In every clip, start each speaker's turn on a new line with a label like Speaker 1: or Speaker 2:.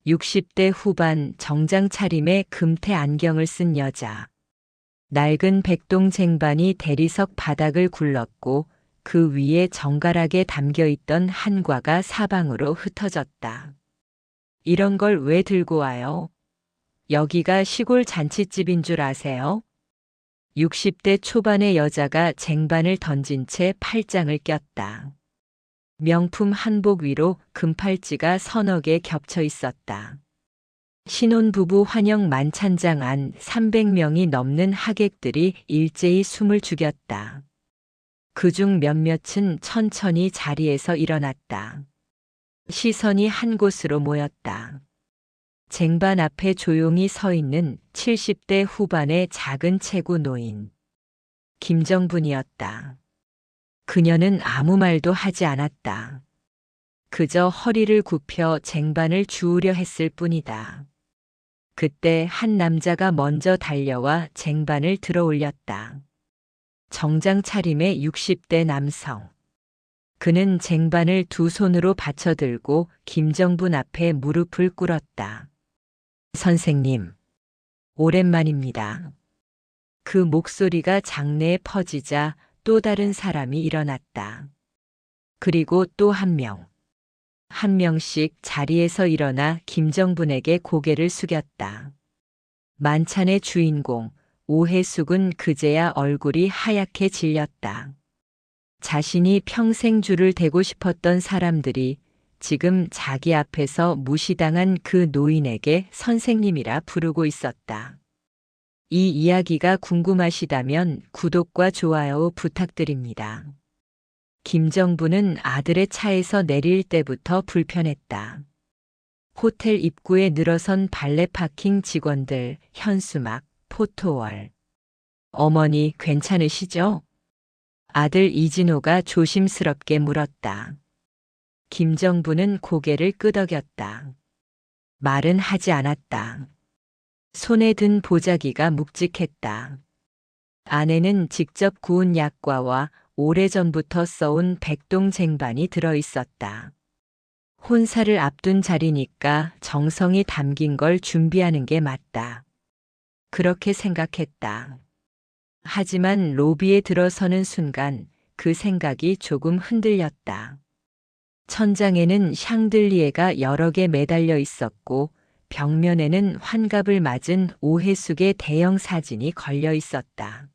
Speaker 1: 60대 후반 정장 차림의 금태 안경을 쓴 여자. 낡은 백동 쟁반이 대리석 바닥을 굴렀고 그 위에 정갈하게 담겨있던 한과가 사방으로 흩어졌다. 이런 걸 왜 들고 와요? 여기가 시골 잔칫집인 줄 아세요? 60대 초반의 여자가 쟁반을 던진 채 팔짱을 꼈다. 명품 한복 위로 금팔찌가 서너 개 겹쳐 있었다. 신혼부부 환영 만찬장 안 300명이 넘는 하객들이 일제히 숨을 죽였다. 그중 몇몇은 천천히 자리에서 일어났다. 시선이 한 곳으로 모였다. 쟁반 앞에 조용히 서 있는 70대 후반의 작은 체구 노인. 김정분이었다. 그녀는 아무 말도 하지 않았다. 그저 허리를 굽혀 쟁반을 주우려 했을 뿐이다. 그때 한 남자가 먼저 달려와 쟁반을 들어 올렸다. 정장 차림의 60대 남성. 그는 쟁반을 두 손으로 받쳐들고 김정분 앞에 무릎을 꿇었다. 선생님, 오랜만입니다. 그 목소리가 장내에 퍼지자 또 다른 사람이 일어났다. 그리고 또 한 명. 한 명씩 자리에서 일어나 김정분에게 고개를 숙였다. 만찬의 주인공, 오해숙은 그제야 얼굴이 하얗게 질렸다. 자신이 평생 줄을 대고 싶었던 사람들이 지금 자기 앞에서 무시당한 그 노인에게 선생님이라 부르고 있었다. 이 이야기가 궁금하시다면 구독과 좋아요 부탁드립니다. 김정분은 아들의 차에서 내릴 때부터 불편했다. 호텔 입구에 늘어선 발레 파킹 직원들, 현수막, 포토월. 어머니 괜찮으시죠? 아들 이진호가 조심스럽게 물었다. 김정분은 고개를 끄덕였다. 말은 하지 않았다. 손에 든 보자기가 묵직했다. 안에는 직접 구운 약과와 오래전부터 써온 백동 쟁반이 들어 있었다. 혼사를 앞둔 자리니까 정성이 담긴 걸 준비하는 게 맞다. 그렇게 생각했다. 하지만 로비에 들어서는 순간 그 생각이 조금 흔들렸다. 천장에는 샹들리에가 여러 개 매달려 있었고 벽면에는 환갑을 맞은 오해숙의 대형 사진이 걸려 있었다.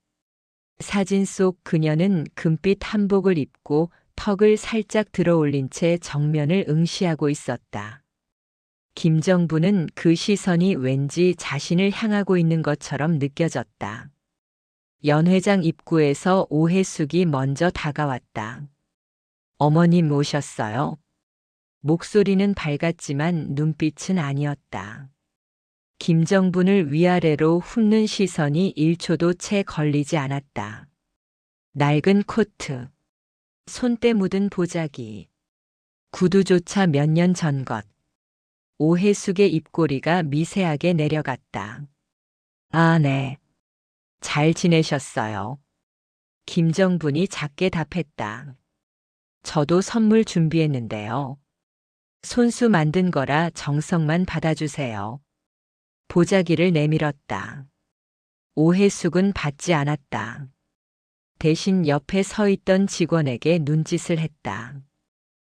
Speaker 1: 사진 속 그녀는 금빛 한복을 입고 턱을 살짝 들어 올린 채 정면을 응시하고 있었다. 김정분은 그 시선이 왠지 자신을 향하고 있는 것처럼 느껴졌다. 연회장 입구에서 오해숙이 먼저 다가왔다. 어머님 오셨어요? 목소리는 밝았지만 눈빛은 아니었다. 김정분을 위아래로 훑는 시선이 1초도 채 걸리지 않았다. 낡은 코트, 손때 묻은 보자기, 구두조차 몇 년 전 것. 오해숙의 입꼬리가 미세하게 내려갔다. 아, 네. 잘 지내셨어요? 김정분이 작게 답했다. 저도 선물 준비했는데요. 손수 만든 거라 정성만 받아주세요. 보자기를 내밀었다. 오해숙은 받지 않았다. 대신 옆에 서 있던 직원에게 눈짓을 했다.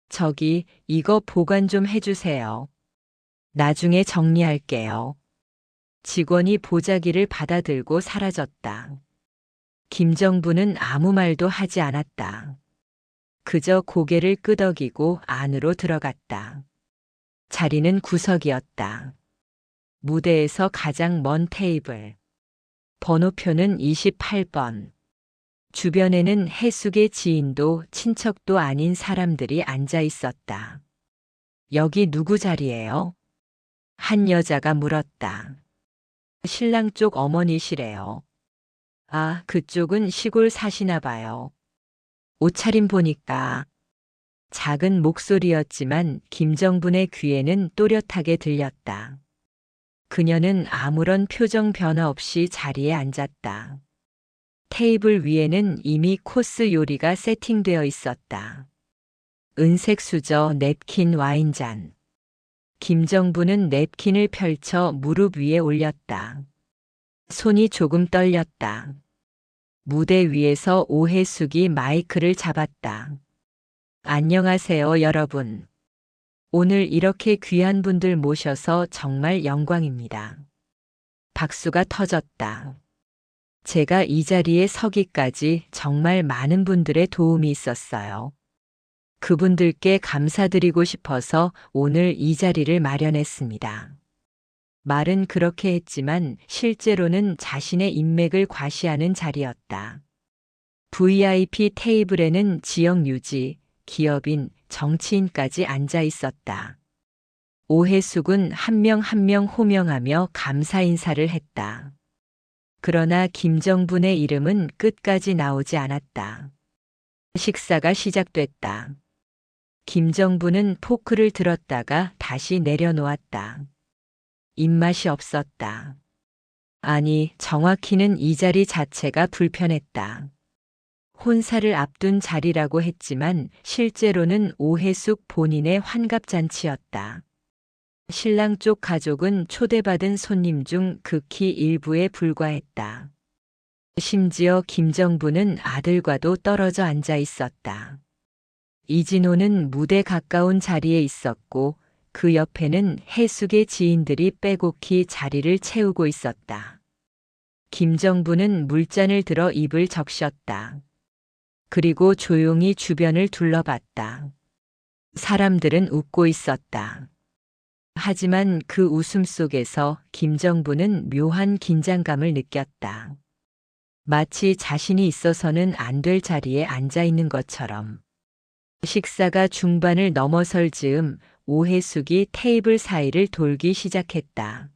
Speaker 1: 저기, 이거 보관 좀 해주세요. 나중에 정리할게요. 직원이 보자기를 받아들고 사라졌다. 김정분은 아무 말도 하지 않았다. 그저 고개를 끄덕이고 안으로 들어갔다. 자리는 구석이었다. 무대에서 가장 먼 테이블. 번호표는 28번. 주변에는 해숙의 지인도 친척도 아닌 사람들이 앉아 있었다. 여기 누구 자리예요? 한 여자가 물었다. 신랑 쪽 어머니시래요. 아, 그쪽은 시골 사시나 봐요. 옷차림 보니까. 작은 목소리였지만 김정분의 귀에는 또렷하게 들렸다. 그녀는 아무런 표정 변화 없이 자리에 앉았다. 테이블 위에는 이미 코스 요리가 세팅되어 있었다. 은색 수저, 냅킨, 와인잔. 김정부는 냅킨을 펼쳐 무릎 위에 올렸다. 손이 조금 떨렸다. 무대 위에서 오해숙이 마이크를 잡았다. 안녕하세요, 여러분. 오늘 이렇게 귀한 분들 모셔서 정말 영광입니다. 박수가 터졌다. 제가 이 자리에 서기까지 정말 많은 분들의 도움이 있었어요. 그분들께 감사드리고 싶어서 오늘 이 자리를 마련했습니다. 말은 그렇게 했지만 실제로는 자신의 인맥을 과시하는 자리였다. VIP 테이블에는 지역 유지, 기업인, 정치인까지 앉아 있었다. 오해숙은 한 명 한 명 호명하며 감사 인사를 했다. 그러나 김정분의 이름은 끝까지 나오지 않았다. 식사가 시작됐다. 김정분은 포크를 들었다가 다시 내려놓았다. 입맛이 없었다. 아니, 정확히는 이 자리 자체가 불편했다. 혼사를 앞둔 자리라고 했지만 실제로는 오해숙 본인의 환갑잔치였다. 신랑 쪽 가족은 초대받은 손님 중 극히 일부에 불과했다. 심지어 김정부는 아들과도 떨어져 앉아 있었다. 이진호는 무대 가까운 자리에 있었고 그 옆에는 해숙의 지인들이 빼곡히 자리를 채우고 있었다. 김정부는 물잔을 들어 입을 적셨다. 그리고 조용히 주변을 둘러봤다. 사람들은 웃고 있었다. 하지만 그 웃음 속에서 김정부는 묘한 긴장감을 느꼈다. 마치 자신이 있어서는 안 될 자리에 앉아 있는 것처럼. 식사가 중반을 넘어설 즈음 오해숙이 테이블 사이를 돌기 시작했다.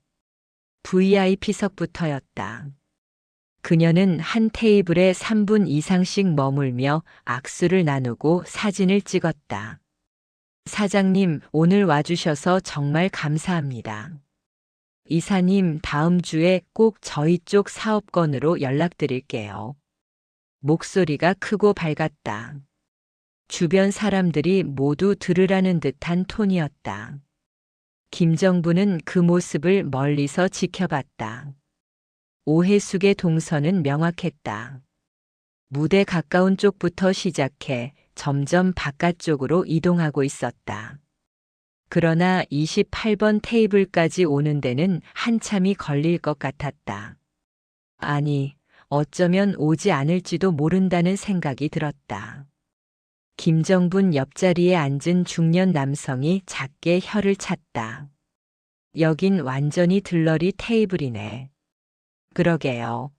Speaker 1: VIP석부터였다. 그녀는 한 테이블에 3분 이상씩 머물며 악수를 나누고 사진을 찍었다. 사장님, 오늘 와주셔서 정말 감사합니다. 이사님, 다음 주에 꼭 저희 쪽 사업 건으로 연락드릴게요. 목소리가 크고 밝았다. 주변 사람들이 모두 들으라는 듯한 톤이었다. 김정부는 그 모습을 멀리서 지켜봤다. 오해숙의 동선은 명확했다. 무대 가까운 쪽부터 시작해 점점 바깥쪽으로 이동하고 있었다. 그러나 28번 테이블까지 오는 데는 한참이 걸릴 것 같았다. 아니, 어쩌면 오지 않을지도 모른다는 생각이 들었다. 김정분 옆자리에 앉은 중년 남성이 작게 혀를 찼다. 여긴 완전히 들러리 테이블이네. 그러게요.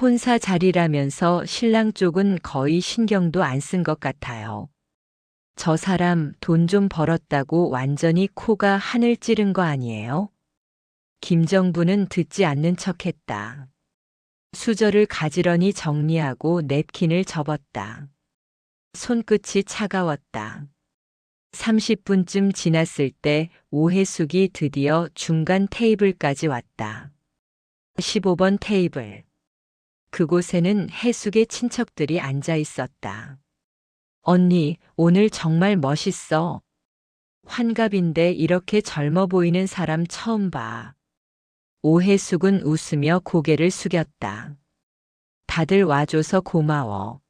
Speaker 1: 혼사 자리라면서 신랑 쪽은 거의 신경도 안 쓴 것 같아요. 저 사람 돈 좀 벌었다고 완전히 코가 하늘 찌른 거 아니에요? 김정부는 듣지 않는 척했다. 수저를 가지런히 정리하고 냅킨을 접었다. 손끝이 차가웠다. 30분쯤 지났을 때 오해숙이 드디어 중간 테이블까지 왔다. 15번 테이블. 그곳에는 해숙의 친척들이 앉아 있었다. 언니, 오늘 정말 멋있어. 환갑인데 이렇게 젊어 보이는 사람 처음 봐. 오해숙은 웃으며 고개를 숙였다. 다들 와줘서 고마워.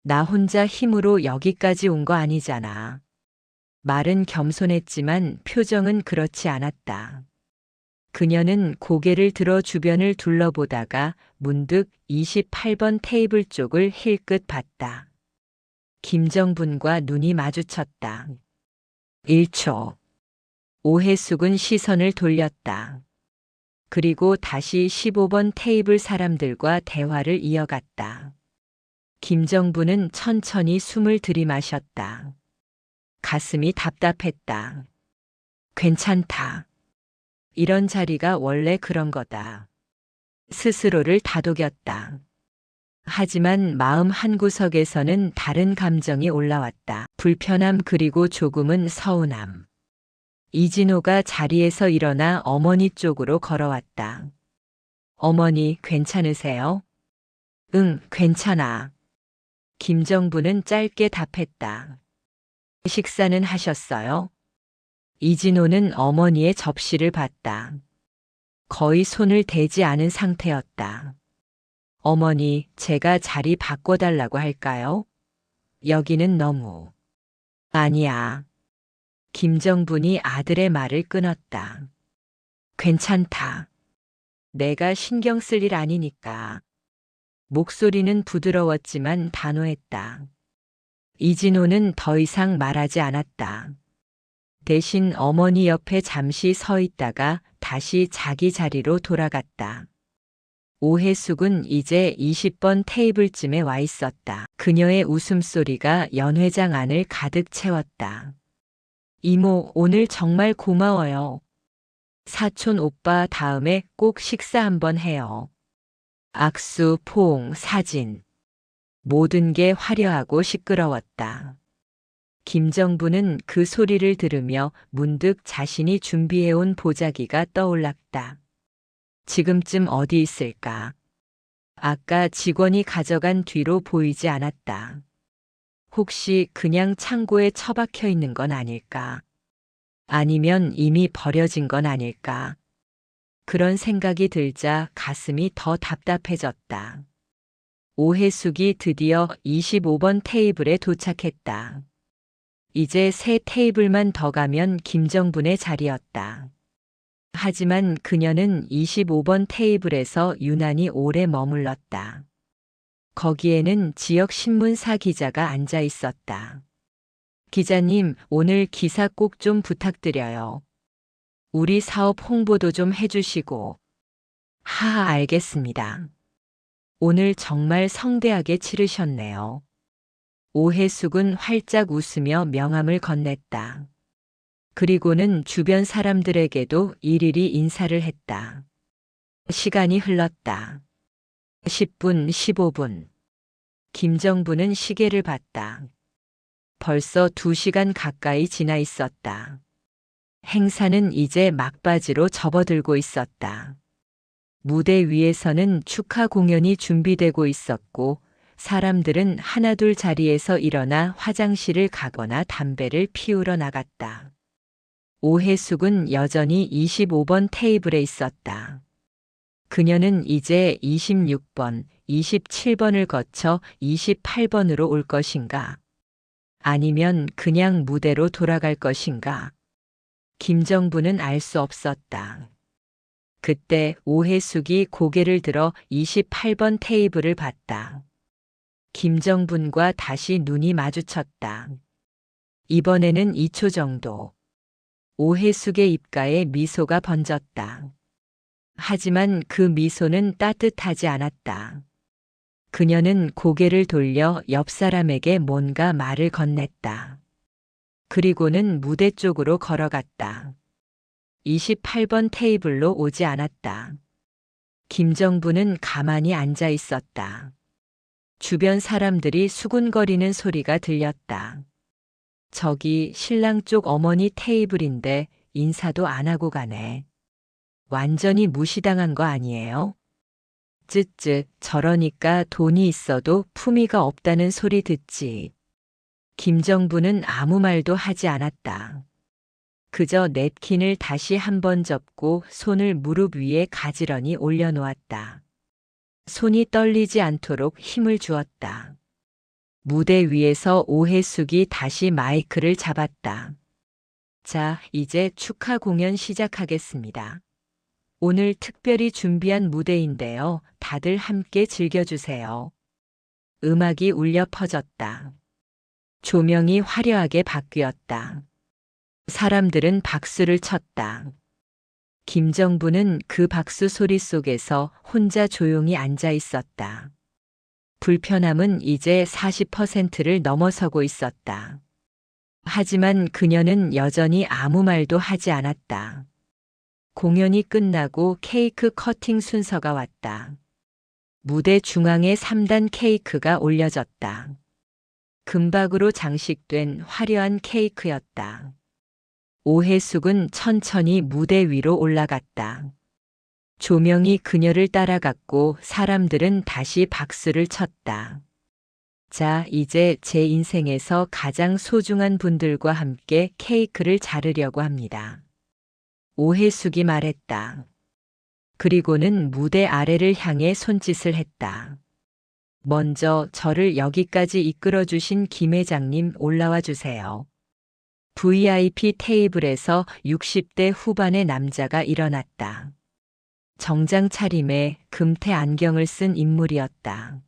Speaker 1: 나 혼자 힘으로 여기까지 온 거 아니잖아. 말은 겸손했지만 표정은 그렇지 않았다. 그녀는 고개를 들어 주변을 둘러보다가 문득 28번 테이블 쪽을 힐끗 봤다. 김정분과 눈이 마주쳤다. 1초. 오해숙은 시선을 돌렸다. 그리고 다시 15번 테이블 사람들과 대화를 이어갔다. 김정부는 천천히 숨을 들이마셨다. 가슴이 답답했다. 괜찮다. 이런 자리가 원래 그런 거다. 스스로를 다독였다. 하지만 마음 한구석에서는 다른 감정이 올라왔다. 불편함 그리고 조금은 서운함. 이진호가 자리에서 일어나 어머니 쪽으로 걸어왔다. 어머니, 괜찮으세요? 응, 괜찮아. 김정부는 짧게 답했다. 식사는 하셨어요? 이진호는 어머니의 접시를 봤다. 거의 손을 대지 않은 상태였다. 어머니, 제가 자리 바꿔달라고 할까요? 여기는 너무. 아니야. 김정분이 아들의 말을 끊었다. 괜찮다. 내가 신경 쓸 일 아니니까. 목소리는 부드러웠지만 단호했다. 이진호는 더 이상 말하지 않았다. 대신 어머니 옆에 잠시 서 있다가 다시 자기 자리로 돌아갔다. 오혜숙은 이제 20번 테이블쯤에 와 있었다. 그녀의 웃음소리가 연회장 안을 가득 채웠다. 이모, 오늘 정말 고마워요. 사촌 오빠 다음에 꼭 식사 한번 해요. 악수, 포옹, 사진. 모든 게 화려하고 시끄러웠다. 김정부는 그 소리를 들으며 문득 자신이 준비해온 보자기가 떠올랐다. 지금쯤 어디 있을까? 아까 직원이 가져간 뒤로 보이지 않았다. 혹시 그냥 창고에 처박혀 있는 건 아닐까? 아니면 이미 버려진 건 아닐까? 그런 생각이 들자 가슴이 더 답답해졌다. 오혜숙이 드디어 25번 테이블에 도착했다. 이제 세 테이블만 더 가면 김정분의 자리였다. 하지만 그녀는 25번 테이블에서 유난히 오래 머물렀다. 거기에는 지역 신문사 기자가 앉아 있었다. 기자님, 오늘 기사 꼭 좀 부탁드려요. 우리 사업 홍보도 좀 해주시고. 알겠습니다. 오늘 정말 성대하게 치르셨네요. 오혜숙은 활짝 웃으며 명함을 건넸다. 그리고는 주변 사람들에게도 일일이 인사를 했다. 시간이 흘렀다. 10분, 15분. 김정부는 시계를 봤다. 벌써 2시간 가까이 지나 있었다. 행사는 이제 막바지로 접어들고 있었다. 무대 위에서는 축하 공연이 준비되고 있었고 사람들은 하나둘 자리에서 일어나 화장실을 가거나 담배를 피우러 나갔다. 오혜숙은 여전히 25번 테이블에 있었다. 그녀는 이제 26번, 27번을 거쳐 28번으로 올 것인가? 아니면 그냥 무대로 돌아갈 것인가? 김정부는 알 수 없었다. 그때 오혜숙이 고개를 들어 28번 테이블을 봤다. 김정분과 다시 눈이 마주쳤다. 이번에는 2초 정도. 오혜숙의 입가에 미소가 번졌다. 하지만 그 미소는 따뜻하지 않았다. 그녀는 고개를 돌려 옆 사람에게 뭔가 말을 건넸다. 그리고는 무대 쪽으로 걸어갔다. 28번 테이블로 오지 않았다. 김정부는 가만히 앉아 있었다. 주변 사람들이 수군거리는 소리가 들렸다. 저기 신랑 쪽 어머니 테이블인데 인사도 안 하고 가네. 완전히 무시당한 거 아니에요? 쯧쯧, 저러니까 돈이 있어도 품위가 없다는 소리 듣지. 김정부는 아무 말도 하지 않았다. 그저 냅킨을 다시 한번 접고 손을 무릎 위에 가지런히 올려놓았다. 손이 떨리지 않도록 힘을 주었다. 무대 위에서 오혜숙이 다시 마이크를 잡았다. 자, 이제 축하 공연 시작하겠습니다. 오늘 특별히 준비한 무대인데요. 다들 함께 즐겨주세요. 음악이 울려 퍼졌다. 조명이 화려하게 바뀌었다. 사람들은 박수를 쳤다. 김정부는 그 박수 소리 속에서 혼자 조용히 앉아 있었다. 불편함은 이제 40%를 넘어서고 있었다. 하지만 그녀는 여전히 아무 말도 하지 않았다. 공연이 끝나고 케이크 커팅 순서가 왔다. 무대 중앙에 3단 케이크가 올려졌다. 금박으로 장식된 화려한 케이크였다. 오혜숙은 천천히 무대 위로 올라갔다. 조명이 그녀를 따라갔고 사람들은 다시 박수를 쳤다. 자, 이제 제 인생에서 가장 소중한 분들과 함께 케이크를 자르려고 합니다. 오해숙이 말했다. 그리고는 무대 아래를 향해 손짓을 했다. 먼저 저를 여기까지 이끌어 주신 김 회장님 올라와 주세요. VIP 테이블에서 60대 후반의 남자가 일어났다. 정장 차림에 금태 안경을 쓴 인물이었다.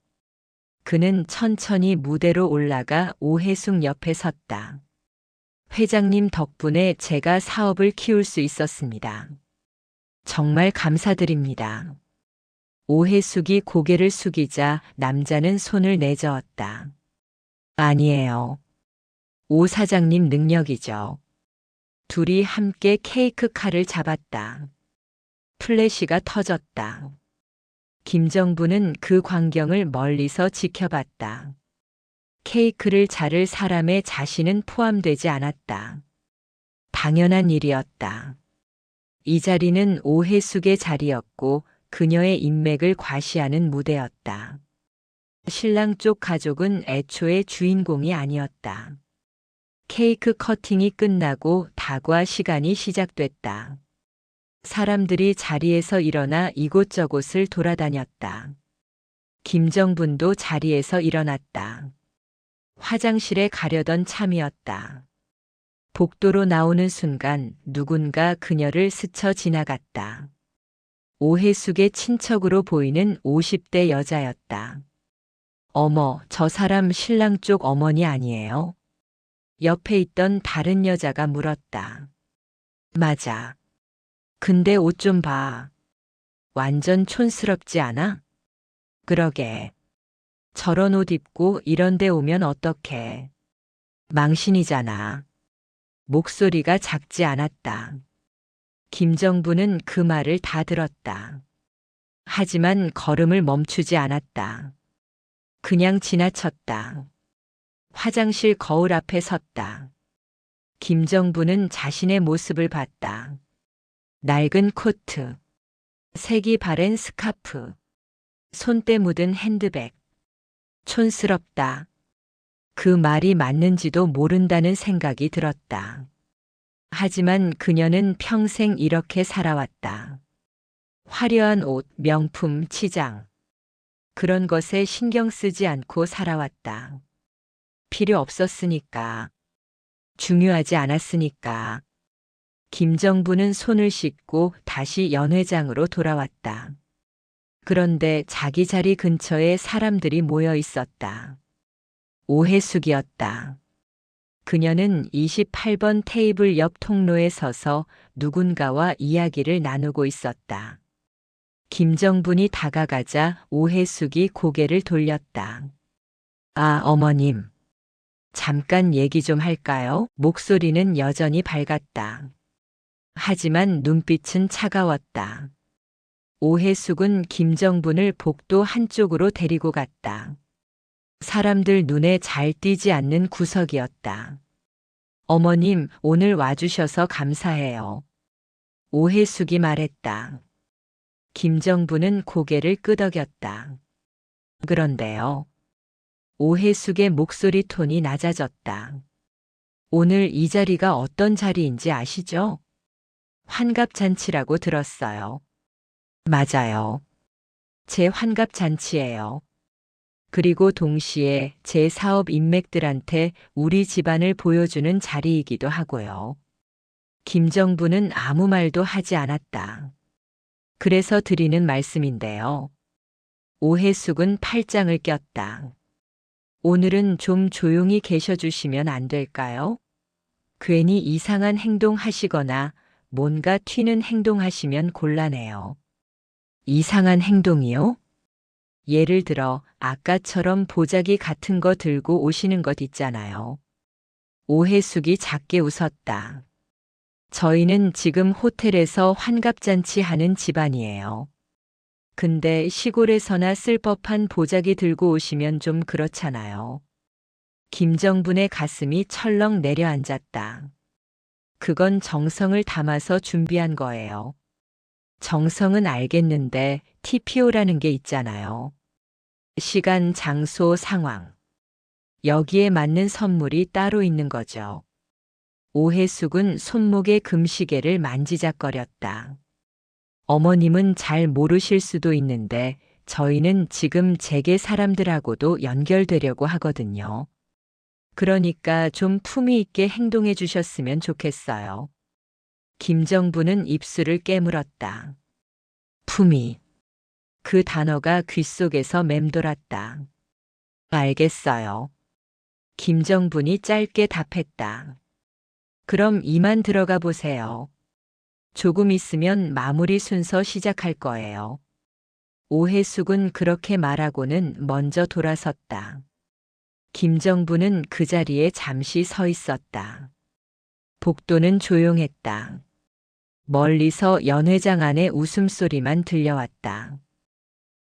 Speaker 1: 그는 천천히 무대로 올라가 오해숙 옆에 섰다. 회장님 덕분에 제가 사업을 키울 수 있었습니다. 정말 감사드립니다. 오해숙이 고개를 숙이자 남자는 손을 내저었다. 아니에요. 오 사장님 능력이죠. 둘이 함께 케이크 칼을 잡았다. 플래시가 터졌다. 김정부는 그 광경을 멀리서 지켜봤다. 케이크를 자를 사람의 자신은 포함되지 않았다. 당연한 일이었다. 이 자리는 오해숙의 자리였고 그녀의 인맥을 과시하는 무대였다. 신랑 쪽 가족은 애초에 주인공이 아니었다. 케이크 커팅이 끝나고 다과 시간이 시작됐다. 사람들이 자리에서 일어나 이곳저곳을 돌아다녔다. 김정분도 자리에서 일어났다. 화장실에 가려던 참이었다. 복도로 나오는 순간 누군가 그녀를 스쳐 지나갔다. 오해숙의 친척으로 보이는 50대 여자였다. 어머, 저 사람 신랑 쪽 어머니 아니에요? 옆에 있던 다른 여자가 물었다. 맞아. 근데 옷 좀 봐. 완전 촌스럽지 않아? 그러게. 저런 옷 입고 이런 데 오면 어떡해. 망신이잖아. 목소리가 작지 않았다. 김정부는 그 말을 다 들었다. 하지만 걸음을 멈추지 않았다. 그냥 지나쳤다. 화장실 거울 앞에 섰다. 김정부는 자신의 모습을 봤다. 낡은 코트, 색이 바랜 스카프, 손때 묻은 핸드백. 촌스럽다. 그 말이 맞는지도 모른다는 생각이 들었다. 하지만 그녀는 평생 이렇게 살아왔다. 화려한 옷, 명품, 치장. 그런 것에 신경 쓰지 않고 살아왔다. 필요 없었으니까. 중요하지 않았으니까. 김정부는 손을 씻고 다시 연회장으로 돌아왔다. 그런데 자기 자리 근처에 사람들이 모여 있었다. 오해숙이었다. 그녀는 28번 테이블 옆 통로에 서서 누군가와 이야기를 나누고 있었다. 김정분이 다가가자 오해숙이 고개를 돌렸다. 아, 어머님. 잠깐 얘기 좀 할까요? 목소리는 여전히 밝았다. 하지만 눈빛은 차가웠다. 오해숙은 김정분을 복도 한쪽으로 데리고 갔다. 사람들 눈에 잘 띄지 않는 구석이었다. 어머님, 오늘 와주셔서 감사해요. 오해숙이 말했다. 김정부는 고개를 끄덕였다. 그런데요. 오해숙의 목소리 톤이 낮아졌다. 오늘 이 자리가 어떤 자리인지 아시죠? 환갑잔치라고 들었어요. 맞아요. 제 환갑잔치예요. 그리고 동시에 제 사업 인맥들한테 우리 집안을 보여주는 자리이기도 하고요. 김정부는 아무 말도 하지 않았다. 그래서 드리는 말씀인데요. 오해숙은 팔짱을 꼈다. 오늘은 좀 조용히 계셔 주시면 안 될까요? 괜히 이상한 행동 하시거나 뭔가 튀는 행동 하시면 곤란해요. 이상한 행동이요? 예를 들어 아까처럼 보자기 같은 거 들고 오시는 것 있잖아요. 오해숙이 작게 웃었다. 저희는 지금 호텔에서 환갑잔치 하는 집안이에요. 근데 시골에서나 쓸 법한 보자기 들고 오시면 좀 그렇잖아요. 김정분의 가슴이 철렁 내려앉았다. 그건 정성을 담아서 준비한 거예요. 정성은 알겠는데 TPO라는 게 있잖아요. 시간, 장소, 상황. 여기에 맞는 선물이 따로 있는 거죠. 오해숙은 손목의 금시계를 만지작거렸다. 어머님은 잘 모르실 수도 있는데 저희는 지금 재계 사람들하고도 연결되려고 하거든요. 그러니까 좀 품위 있게 행동해 주셨으면 좋겠어요. 김정부는 입술을 깨물었다. 품위. 그 단어가 귓속에서 맴돌았다. 알겠어요. 김정분이 짧게 답했다. 그럼 이만 들어가 보세요. 조금 있으면 마무리 순서 시작할 거예요. 오해숙은 그렇게 말하고는 먼저 돌아섰다. 김정부는 그 자리에 잠시 서 있었다. 복도는 조용했다. 멀리서 연회장 안의 웃음소리만 들려왔다.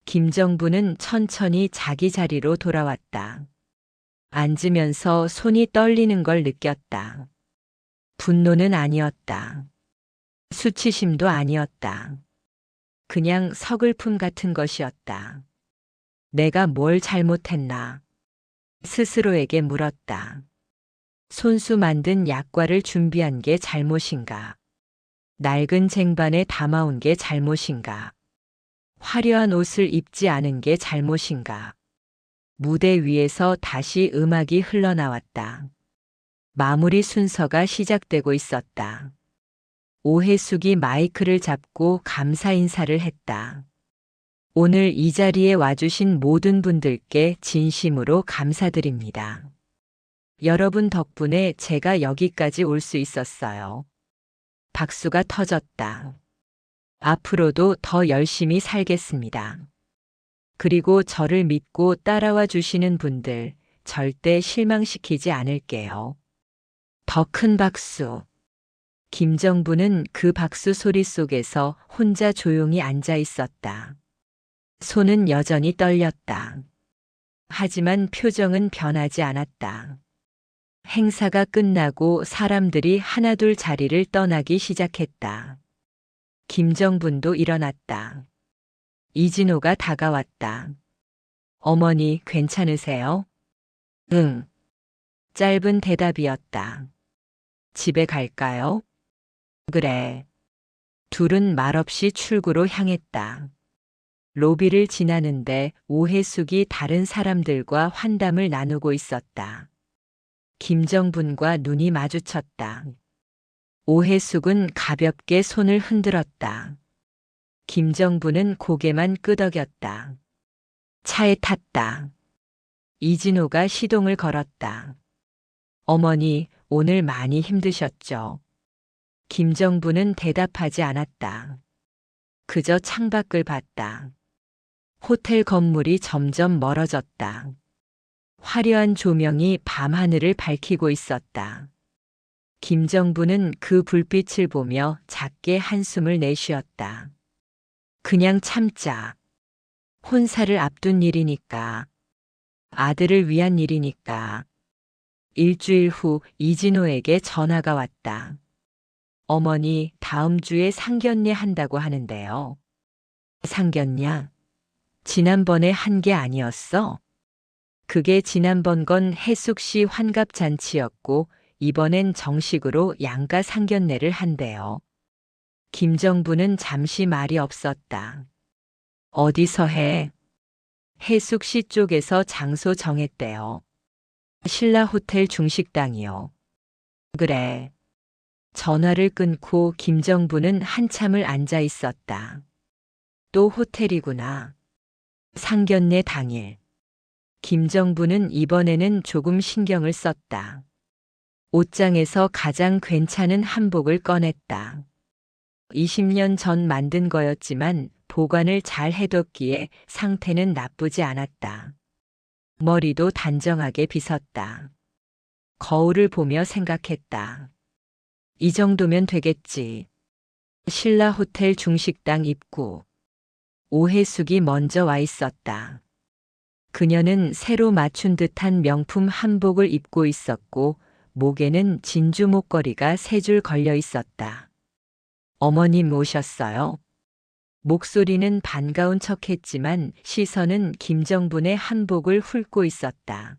Speaker 1: 김정부는 천천히 자기 자리로 돌아왔다. 앉으면서 손이 떨리는 걸 느꼈다. 분노는 아니었다. 수치심도 아니었다. 그냥 서글픔 같은 것이었다. 내가 뭘 잘못했나? 스스로에게 물었다. 손수 만든 약과를 준비한 게 잘못인가? 낡은 쟁반에 담아온 게 잘못인가? 화려한 옷을 입지 않은 게 잘못인가? 무대 위에서 다시 음악이 흘러나왔다. 마무리 순서가 시작되고 있었다. 오해숙이 마이크를 잡고 감사 인사를 했다. 오늘 이 자리에 와주신 모든 분들께 진심으로 감사드립니다. 여러분 덕분에 제가 여기까지 올 수 있었어요. 박수가 터졌다. 앞으로도 더 열심히 살겠습니다. 그리고 저를 믿고 따라와 주시는 분들 절대 실망시키지 않을게요. 더 큰 박수. 김정부는 그 박수 소리 속에서 혼자 조용히 앉아 있었다. 손은 여전히 떨렸다. 하지만 표정은 변하지 않았다. 행사가 끝나고 사람들이 하나둘 자리를 떠나기 시작했다. 김정분도 일어났다. 이진호가 다가왔다. 어머니 괜찮으세요? 응. 짧은 대답이었다. 집에 갈까요? 그래. 둘은 말없이 출구로 향했다. 로비를 지나는데 오해숙이 다른 사람들과 환담을 나누고 있었다. 김정분과 눈이 마주쳤다. 오해숙은 가볍게 손을 흔들었다. 김정분은 고개만 끄덕였다. 차에 탔다. 이진호가 시동을 걸었다. 어머니, 오늘 많이 힘드셨죠? 김정분은 대답하지 않았다. 그저 창밖을 봤다. 호텔 건물이 점점 멀어졌다. 화려한 조명이 밤하늘을 밝히고 있었다. 김정부는 그 불빛을 보며 작게 한숨을 내쉬었다. 그냥 참자. 혼사를 앞둔 일이니까. 아들을 위한 일이니까. 일주일 후 이진호에게 전화가 왔다. 어머니, 다음 주에 상견례 한다고 하는데요. 상견례? 지난번에 한 게 아니었어? 그게 지난번 건 해숙 씨 환갑 잔치였고 이번엔 정식으로 양가 상견례를 한대요. 김정부는 잠시 말이 없었다. 어디서 해? 해숙 씨 쪽에서 장소 정했대요. 신라 호텔 중식당이요. 그래. 전화를 끊고 김정부는 한참을 앉아 있었다. 또 호텔이구나. 상견례 당일. 김정부는 이번에는 조금 신경을 썼다. 옷장에서 가장 괜찮은 한복을 꺼냈다. 20년 전 만든 거였지만 보관을 잘 해뒀기에 상태는 나쁘지 않았다. 머리도 단정하게 빗었다. 거울을 보며 생각했다. 이 정도면 되겠지. 신라 호텔 중식당 입구. 오해숙이 먼저 와 있었다. 그녀는 새로 맞춘 듯한 명품 한복을 입고 있었고 목에는 진주 목걸이가 세 줄 걸려 있었다. 어머님 오셨어요? 목소리는 반가운 척했지만 시선은 김정분의 한복을 훑고 있었다.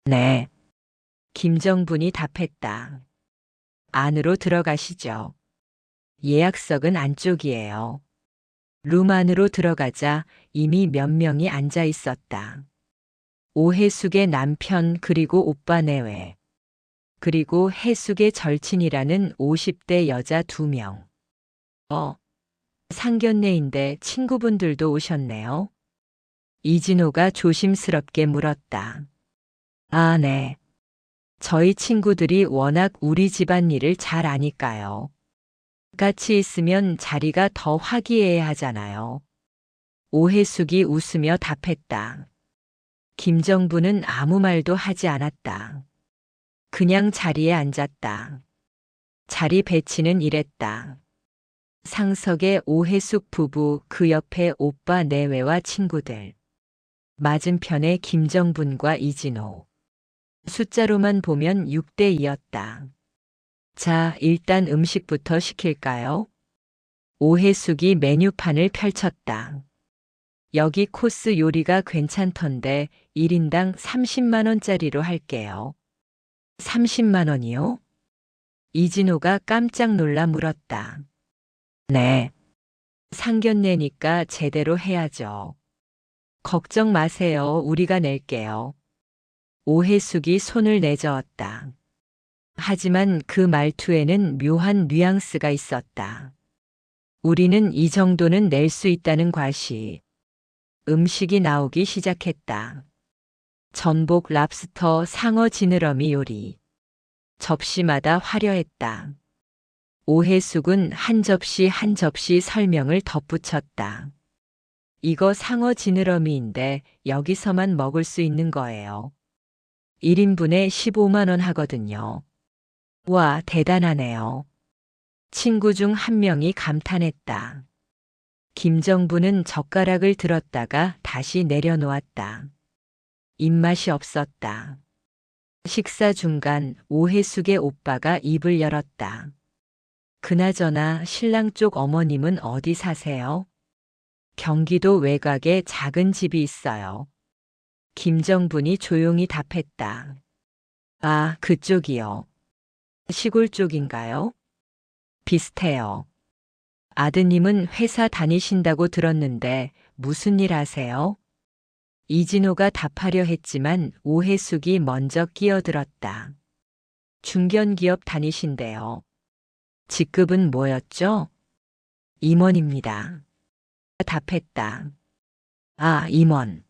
Speaker 1: 네. 김정분이 답했다. 안으로 들어가시죠. 예약석은 안쪽이에요. 룸 안으로 들어가자 이미 몇 명이 앉아 있었다. 오해숙의 남편 그리고 오빠 내외. 그리고 해숙의 절친이라는 50대 여자 2명. 상견례인데 친구분들도 오셨네요. 이진호가 조심스럽게 물었다. 아, 네. 저희 친구들이 워낙 우리 집안 일을 잘 아니까요. 같이 있으면 자리가 더 화기애애하잖아요. 오해숙이 웃으며 답했다. 김정부는 아무 말도 하지 않았다. 그냥 자리에 앉았다. 자리 배치는 이랬다. 상석의 오해숙 부부, 그 옆에 오빠 내외와 친구들. 맞은편에 김정분과 이진호. 숫자로만 보면 6대 2였다. 자, 일단 음식부터 시킬까요? 오해숙이 메뉴판을 펼쳤다. 여기 코스 요리가 괜찮던데 1인당 30만 원짜리로 할게요. 30만 원이요? 이진호가 깜짝 놀라 물었다. 네. 상견례니까 제대로 해야죠. 걱정 마세요. 우리가 낼게요. 오해숙이 손을 내저었다. 하지만 그 말투에는 묘한 뉘앙스가 있었다. 우리는 이 정도는 낼 수 있다는 과시. 음식이 나오기 시작했다. 전복, 랍스터, 상어, 지느러미 요리. 접시마다 화려했다. 오해숙은 한 접시 한 접시 설명을 덧붙였다. 이거 상어 지느러미인데 여기서만 먹을 수 있는 거예요. 1인분에 15만 원 하거든요. 와, 대단하네요. 친구 중 한 명이 감탄했다. 김정부는 젓가락을 들었다가 다시 내려놓았다. 입맛이 없었다. 식사 중간 오해숙의 오빠가 입을 열었다. 그나저나 신랑 쪽 어머님은 어디 사세요? 경기도 외곽에 작은 집이 있어요. 김정분이 조용히 답했다. 아, 그쪽이요. 시골 쪽인가요? 비슷해요. 아드님은 회사 다니신다고 들었는데 무슨 일 하세요? 이진호가 답하려 했지만 오해숙이 먼저 끼어들었다. 중견기업 다니신대요. 직급은 뭐였죠? 임원입니다. 답했다. 아, 임원.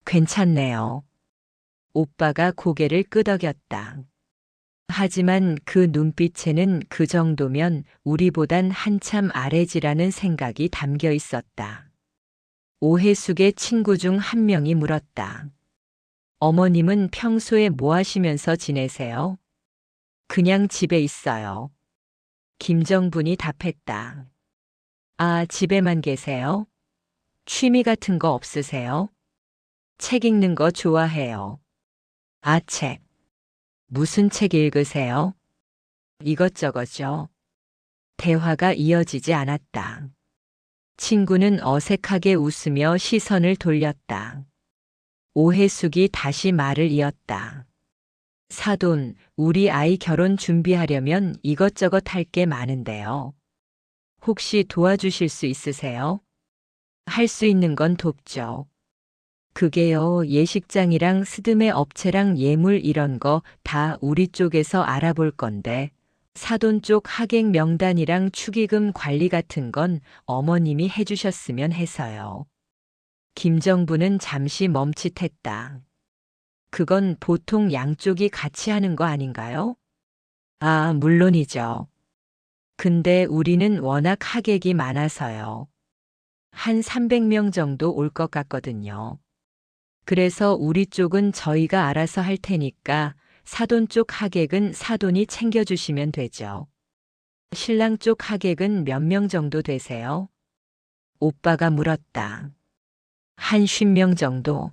Speaker 1: 괜찮네요. 오빠가 고개를 끄덕였다. 하지만 그 눈빛에는 그 정도면 우리보단 한참 아래지라는 생각이 담겨 있었다. 오해숙의 친구 중 한 명이 물었다. 어머님은 평소에 뭐 하시면서 지내세요? 그냥 집에 있어요. 김정분이 답했다. 아, 집에만 계세요? 취미 같은 거 없으세요? 책 읽는 거 좋아해요. 아, 책. 무슨 책 읽으세요? 이것저것요. 대화가 이어지지 않았다. 친구는 어색하게 웃으며 시선을 돌렸다. 오해숙이 다시 말을 이었다. 사돈, 우리 아이 결혼 준비하려면 이것저것 할 게 많은데요. 혹시 도와주실 수 있으세요? 할 수 있는 건 돕죠. 그게요, 예식장이랑 스드메 업체랑 예물 이런 거 다 우리 쪽에서 알아볼 건데, 사돈 쪽 하객 명단이랑 축의금 관리 같은 건 어머님이 해주셨으면 해서요. 김정부는 잠시 멈칫했다. 그건 보통 양쪽이 같이 하는 거 아닌가요? 아, 물론이죠. 근데 우리는 워낙 하객이 많아서요. 한 300명 정도 올 것 같거든요. 그래서 우리 쪽은 저희가 알아서 할 테니까 사돈 쪽 하객은 사돈이 챙겨주시면 되죠. 신랑 쪽 하객은 몇 명 정도 되세요? 오빠가 물었다. 한 50명 정도.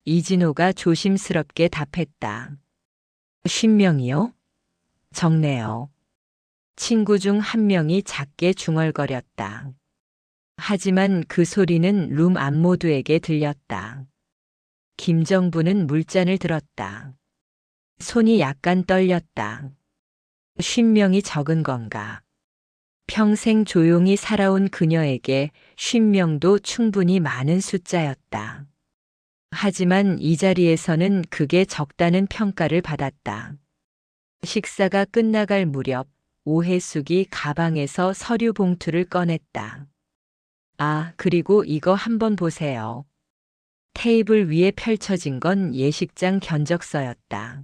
Speaker 1: 이진호가 조심스럽게 답했다. 50명이요? 적네요. 친구 중 한 명이 작게 중얼거렸다. 하지만 그 소리는 룸 안 모두에게 들렸다. 김정부는 물잔을 들었다. 손이 약간 떨렸다. 50명이 적은 건가? 평생 조용히 살아온 그녀에게 50명도 충분히 많은 숫자였다. 하지만 이 자리에서는 그게 적다는 평가를 받았다. 식사가 끝나갈 무렵 오해숙이 가방에서 서류 봉투를 꺼냈다. 아, 그리고 이거 한번 보세요. 테이블 위에 펼쳐진 건 예식장 견적서였다.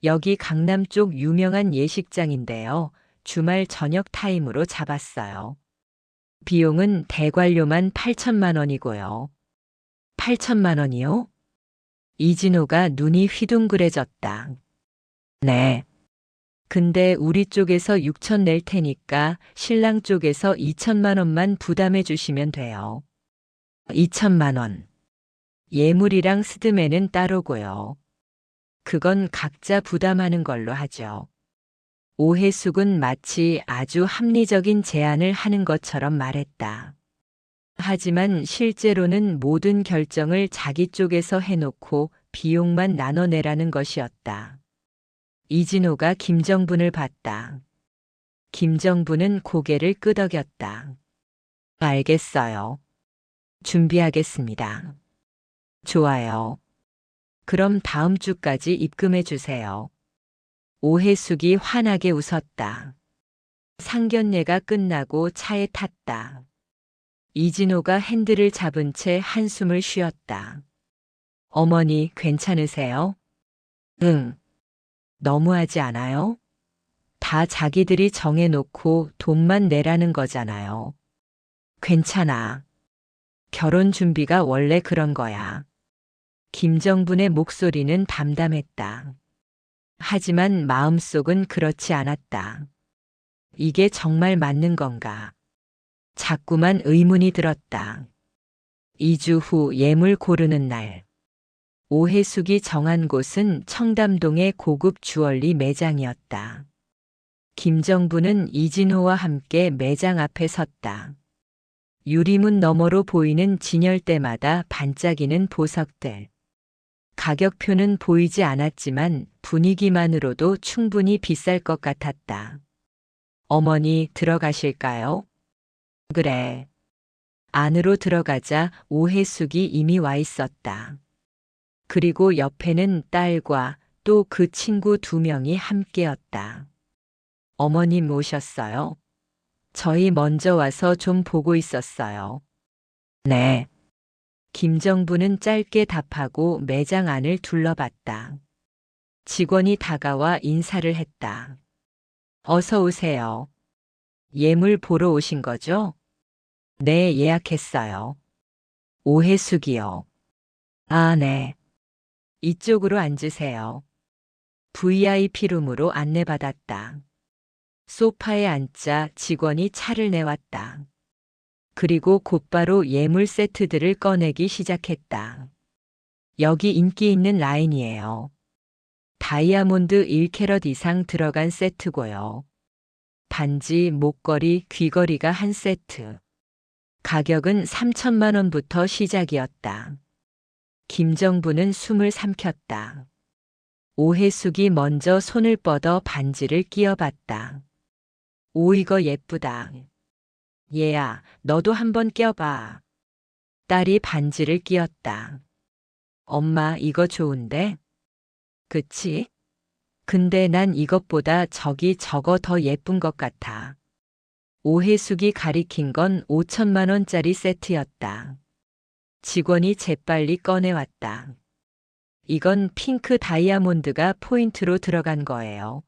Speaker 1: 여기 강남 쪽 유명한 예식장인데요. 주말 저녁 타임으로 잡았어요. 비용은 대관료만 8천만 원이고요. 8천만 원이요? 이진호가 눈이 휘둥그레졌다. 네. 근데 우리 쪽에서 6천 낼 테니까 신랑 쪽에서 2천만 원만 부담해 주시면 돼요. 2천만 원. 예물이랑 스드메는 따로고요. 그건 각자 부담하는 걸로 하죠. 오해숙은 마치 아주 합리적인 제안을 하는 것처럼 말했다. 하지만 실제로는 모든 결정을 자기 쪽에서 해놓고 비용만 나눠내라는 것이었다. 이진호가 김정분을 봤다. 김정분은 고개를 끄덕였다. 알겠어요. 준비하겠습니다. 좋아요. 그럼 다음 주까지 입금해 주세요. 오해숙이 환하게 웃었다. 상견례가 끝나고 차에 탔다. 이진호가 핸들을 잡은 채 한숨을 쉬었다. 어머니 괜찮으세요? 응. 너무하지 않아요? 다 자기들이 정해놓고 돈만 내라는 거잖아요. 괜찮아. 결혼 준비가 원래 그런 거야. 김정분의 목소리는 담담했다. 하지만 마음속은 그렇지 않았다. 이게 정말 맞는 건가? 자꾸만 의문이 들었다. 2주 후 예물 고르는 날. 오해숙이 정한 곳은 청담동의 고급 주얼리 매장이었다. 김정부는 이진호와 함께 매장 앞에 섰다. 유리문 너머로 보이는 진열대마다 반짝이는 보석들. 가격표는 보이지 않았지만 분위기만으로도 충분히 비쌀 것 같았다. 어머니 들어가실까요? 그래. 안으로 들어가자 오해숙이 이미 와 있었다. 그리고 옆에는 딸과 또 그 친구 2명이 함께였다. 어머님 오셨어요? 저희 먼저 와서 좀 보고 있었어요. 네. 김정부는 짧게 답하고 매장 안을 둘러봤다. 직원이 다가와 인사를 했다. 어서 오세요. 예물 보러 오신 거죠? 네, 예약했어요. 오해숙이요. 아, 네. 이쪽으로 앉으세요. VIP룸으로 안내받았다. 소파에 앉자 직원이 차를 내왔다. 그리고 곧바로 예물 세트들을 꺼내기 시작했다. 여기 인기 있는 라인이에요. 다이아몬드 1캐럿 이상 들어간 세트고요. 반지, 목걸이, 귀걸이가 한 세트. 가격은 3천만 원부터 시작이었다. 김정부는 숨을 삼켰다. 오해숙이 먼저 손을 뻗어 반지를 끼워봤다. 오, 이거 예쁘다. 얘야, 너도 한번 껴봐. 딸이 반지를 끼웠다. 엄마, 이거 좋은데? 그치? 근데 난 이것보다 저거 더 예쁜 것 같아. 오해숙이 가리킨 건 5천만 원짜리 세트였다. 직원이 재빨리 꺼내왔다. 이건 핑크 다이아몬드가 포인트로 들어간 거예요.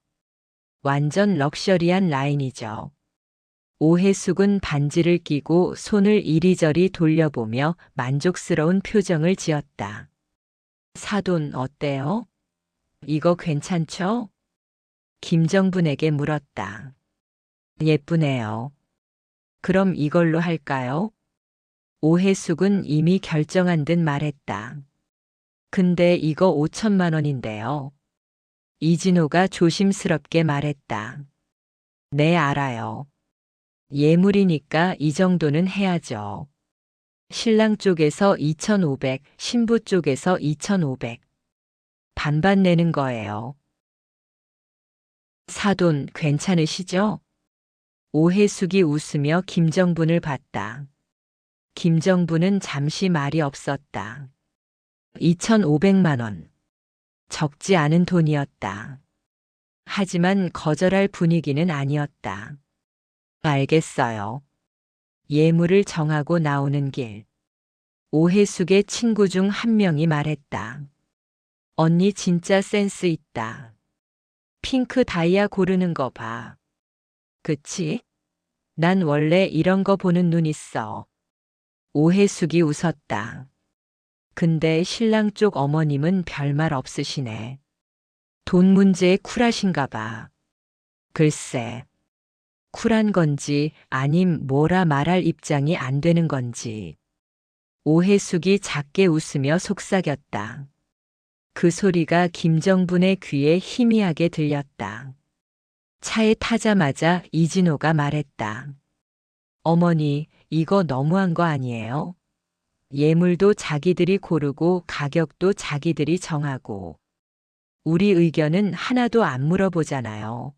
Speaker 1: 완전 럭셔리한 라인이죠. 오해숙은 반지를 끼고 손을 이리저리 돌려보며 만족스러운 표정을 지었다. 사돈 어때요? 이거 괜찮죠? 김정분에게 물었다. 예쁘네요. 그럼 이걸로 할까요? 오해숙은 이미 결정한 듯 말했다. 근데 이거 5천만 원인데요. 이진호가 조심스럽게 말했다. 네, 알아요. 예물이니까 이 정도는 해야죠. 신랑 쪽에서 2,500, 신부 쪽에서 2,500. 반반 내는 거예요. 사돈 괜찮으시죠? 오해숙이 웃으며 김정분을 봤다. 김정분은 잠시 말이 없었다. 2,500만 원. 적지 않은 돈이었다. 하지만 거절할 분위기는 아니었다. 알겠어요. 예물을 정하고 나오는 길. 오해숙의 친구 중 한 명이 말했다. 언니 진짜 센스 있다. 핑크 다이아 고르는 거 봐. 그치? 난 원래 이런 거 보는 눈 있어. 오해숙이 웃었다. 근데 신랑 쪽 어머님은 별말 없으시네. 돈 문제에 쿨하신가 봐. 글쎄, 쿨한 건지 아님 뭐라 말할 입장이 안 되는 건지. 오해숙이 작게 웃으며 속삭였다. 그 소리가 김정분의 귀에 희미하게 들렸다. 차에 타자마자 이진호가 말했다. 어머니, 이거 너무한 거 아니에요? 예물도 자기들이 고르고 가격도 자기들이 정하고. 우리 의견은 하나도 안 물어보잖아요.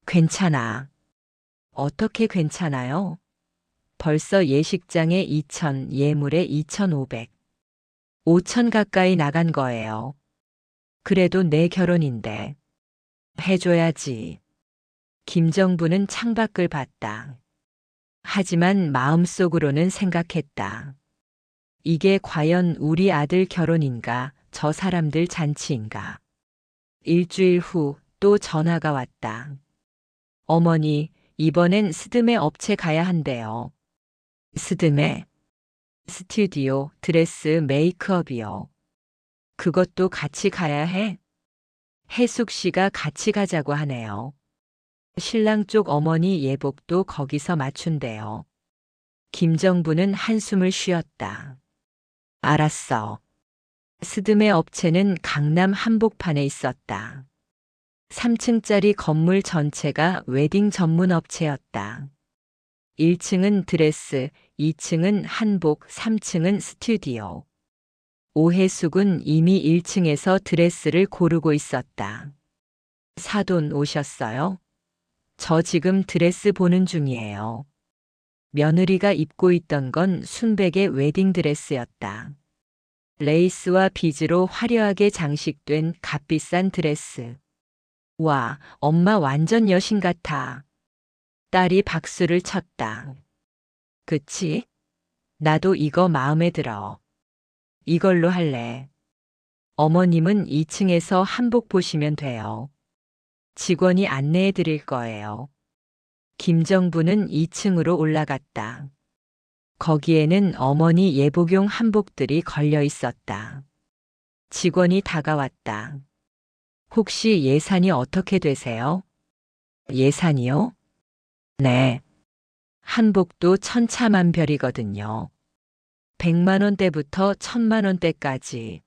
Speaker 1: 괜찮아. 어떻게 괜찮아요? 벌써 예식장에 2,000, 예물에 2,500. 5,000 가까이 나간 거예요. 그래도 내 결혼인데. 해줘야지. 김정부는 창밖을 봤다. 하지만 마음속으로는 생각했다. 이게 과연 우리 아들 결혼인가, 저 사람들 잔치인가. 일주일 후 또 전화가 왔다. 어머니, 이번엔 스드메 업체 가야 한대요. 스드메? 스튜디오, 드레스, 메이크업이요. 그것도 같이 가야 해? 혜숙 씨가 같이 가자고 하네요. 신랑 쪽 어머니 예복도 거기서 맞춘대요. 김정부는 한숨을 쉬었다. 알았어. 스드메 업체는 강남 한복판에 있었다. 3층짜리 건물 전체가 웨딩 전문 업체였다. 1층은 드레스, 2층은 한복, 3층은 스튜디오. 오해숙은 이미 1층에서 드레스를 고르고 있었다. 사돈 오셨어요? 저 지금 드레스 보는 중이에요. 며느리가 입고 있던 건 순백의 웨딩 드레스였다. 레이스와 비즈로 화려하게 장식된 값비싼 드레스. 와, 엄마 완전 여신 같아. 딸이 박수를 쳤다. 그치? 나도 이거 마음에 들어. 이걸로 할래. 어머님은 2층에서 한복 보시면 돼요. 직원이 안내해 드릴 거예요. 김정부는 2층으로 올라갔다. 거기에는 어머니 예복용 한복들이 걸려 있었다. 직원이 다가왔다. 혹시 예산이 어떻게 되세요? 예산이요? 네. 한복도 천차만별이거든요. 100만 원대부터 1,000만 원대까지.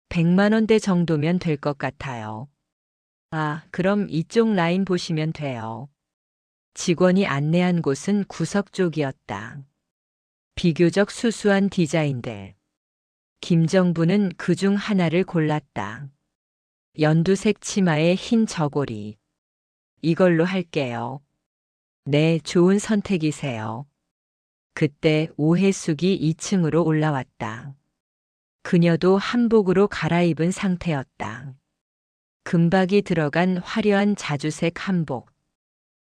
Speaker 1: 100만 원대 정도면 될 것 같아요. 아, 그럼 이쪽 라인 보시면 돼요. 직원이 안내한 곳은 구석 쪽이었다. 비교적 수수한 디자인들. 김정부는 그중 하나를 골랐다. 연두색 치마에 흰 저고리. 이걸로 할게요. 네, 좋은 선택이세요. 그때 오해숙이 2층으로 올라왔다. 그녀도 한복으로 갈아입은 상태였다. 금박이 들어간 화려한 자주색 한복.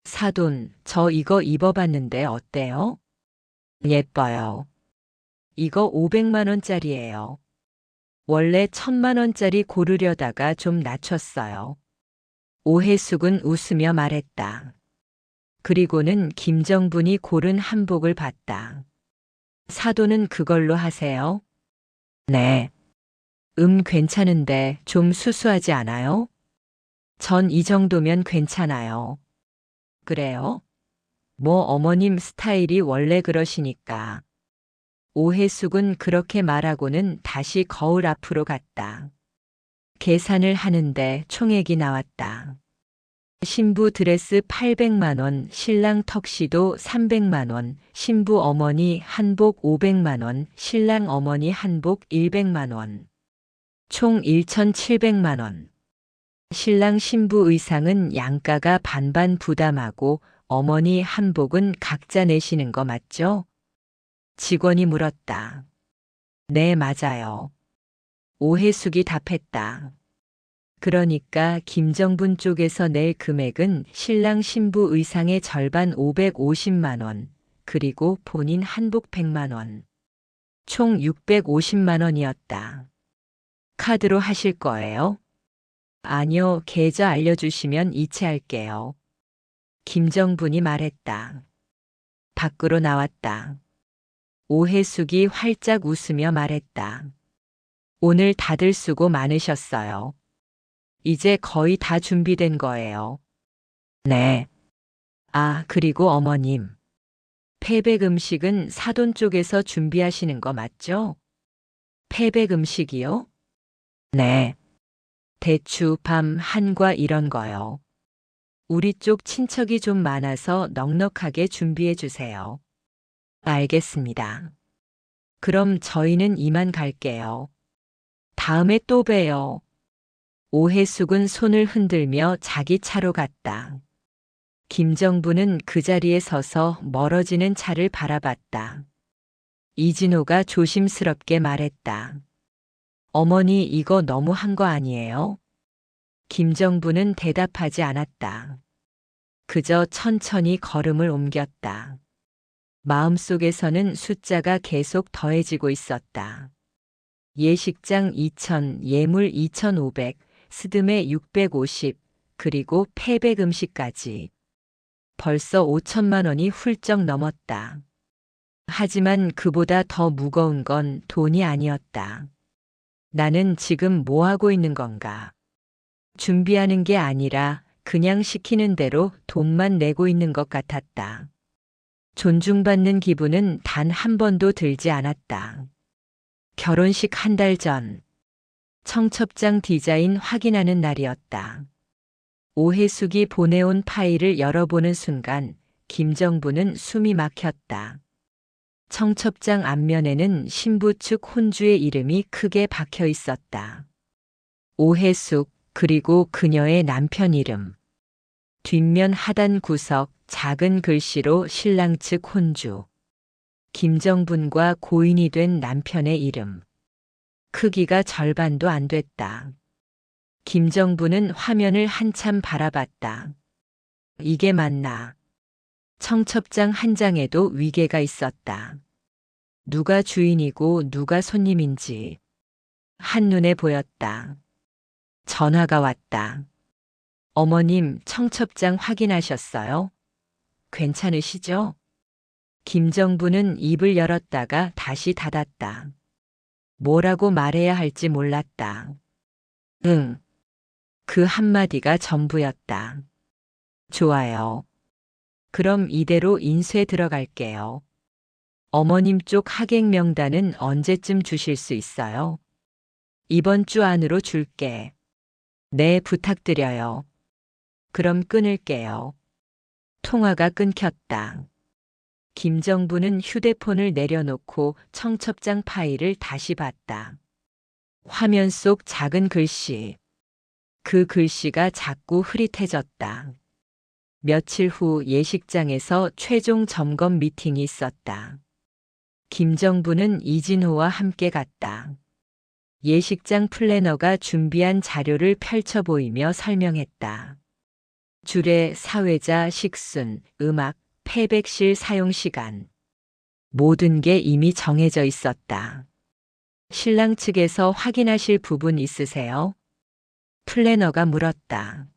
Speaker 1: 사돈, 저 이거 입어봤는데 어때요? 예뻐요. 이거 500만 원짜리예요. 원래 1,000만 원짜리 고르려다가 좀 낮췄어요. 오해숙은 웃으며 말했다. 그리고는 김정분이 고른 한복을 봤다. 사돈은 그걸로 하세요? 네. 괜찮은데 좀 수수하지 않아요? 전 이 정도면 괜찮아요. 그래요? 뭐 어머님 스타일이 원래 그러시니까. 오해숙은 그렇게 말하고는 다시 거울 앞으로 갔다. 계산을 하는데 총액이 나왔다. 신부 드레스 800만 원, 신랑 턱시도 300만 원, 신부 어머니 한복 500만 원, 신랑 어머니 한복 100만 원. 총 1,700만 원. 신랑 신부 의상은 양가가 반반 부담하고 어머니 한복은 각자 내시는 거 맞죠? 직원이 물었다. 네, 맞아요. 오해숙이 답했다. 그러니까 김정분 쪽에서 낼 금액은 신랑 신부 의상의 절반 550만 원, 그리고 본인 한복 100만 원. 총 650만 원이었다. 카드로 하실 거예요? 아니요, 계좌 알려주시면 이체할게요. 김정분이 말했다. 밖으로 나왔다. 오해숙이 활짝 웃으며 말했다. 오늘 다들 수고 많으셨어요. 이제 거의 다 준비된 거예요. 네. 아, 그리고 어머님. 패백 음식은 사돈 쪽에서 준비하시는 거 맞죠? 패백 음식이요? 네. 대추, 밤, 한과 이런 거요. 우리 쪽 친척이 좀 많아서 넉넉하게 준비해 주세요. 알겠습니다. 그럼 저희는 이만 갈게요. 다음에 또 봬요. 오해숙은 손을 흔들며 자기 차로 갔다. 김정부는 그 자리에 서서 멀어지는 차를 바라봤다. 이진호가 조심스럽게 말했다. 어머니, 이거 너무 한 거 아니에요? 김정부는 대답하지 않았다. 그저 천천히 걸음을 옮겼다. 마음속에서는 숫자가 계속 더해지고 있었다. 예식장 2,000, 예물 2,500, 스드메 650, 그리고 패백 음식까지. 벌써 5천만 원이 훌쩍 넘었다. 하지만 그보다 더 무거운 건 돈이 아니었다. 나는 지금 뭐 하고 있는 건가? 준비하는 게 아니라 그냥 시키는 대로 돈만 내고 있는 것 같았다. 존중받는 기분은 단 한 번도 들지 않았다. 결혼식 한 달 전. 청첩장 디자인 확인하는 날이었다. 오해숙이 보내온 파일을 열어보는 순간 김정부는 숨이 막혔다. 청첩장 앞면에는 신부 측 혼주의 이름이 크게 박혀 있었다. 오해숙, 그리고 그녀의 남편 이름. 뒷면 하단 구석 작은 글씨로 신랑 측 혼주. 김정분과 고인이 된 남편의 이름. 크기가 절반도 안 됐다. 김정부는 화면을 한참 바라봤다. 이게 맞나? 청첩장 한 장에도 위계가 있었다. 누가 주인이고 누가 손님인지 한눈에 보였다. 전화가 왔다. 어머님, 청첩장 확인하셨어요? 괜찮으시죠? 김정부는 입을 열었다가 다시 닫았다. 뭐라고 말해야 할지 몰랐다. 응. 그 한마디가 전부였다. 좋아요. 그럼 이대로 인쇄 들어갈게요. 어머님 쪽 하객 명단은 언제쯤 주실 수 있어요? 이번 주 안으로 줄게. 네, 부탁드려요. 그럼 끊을게요. 통화가 끊겼다. 김정부는 휴대폰을 내려놓고 청첩장 파일을 다시 봤다. 화면 속 작은 글씨. 그 글씨가 자꾸 흐릿해졌다. 며칠 후 예식장에서 최종 점검 미팅이 있었다. 김정부는 이진호와 함께 갔다. 예식장 플래너가 준비한 자료를 펼쳐 보이며 설명했다. 주례, 사회자, 식순, 음악, 패백실 사용 시간. 모든 게 이미 정해져 있었다. 신랑 측에서 확인하실 부분 있으세요? 플래너가 물었다.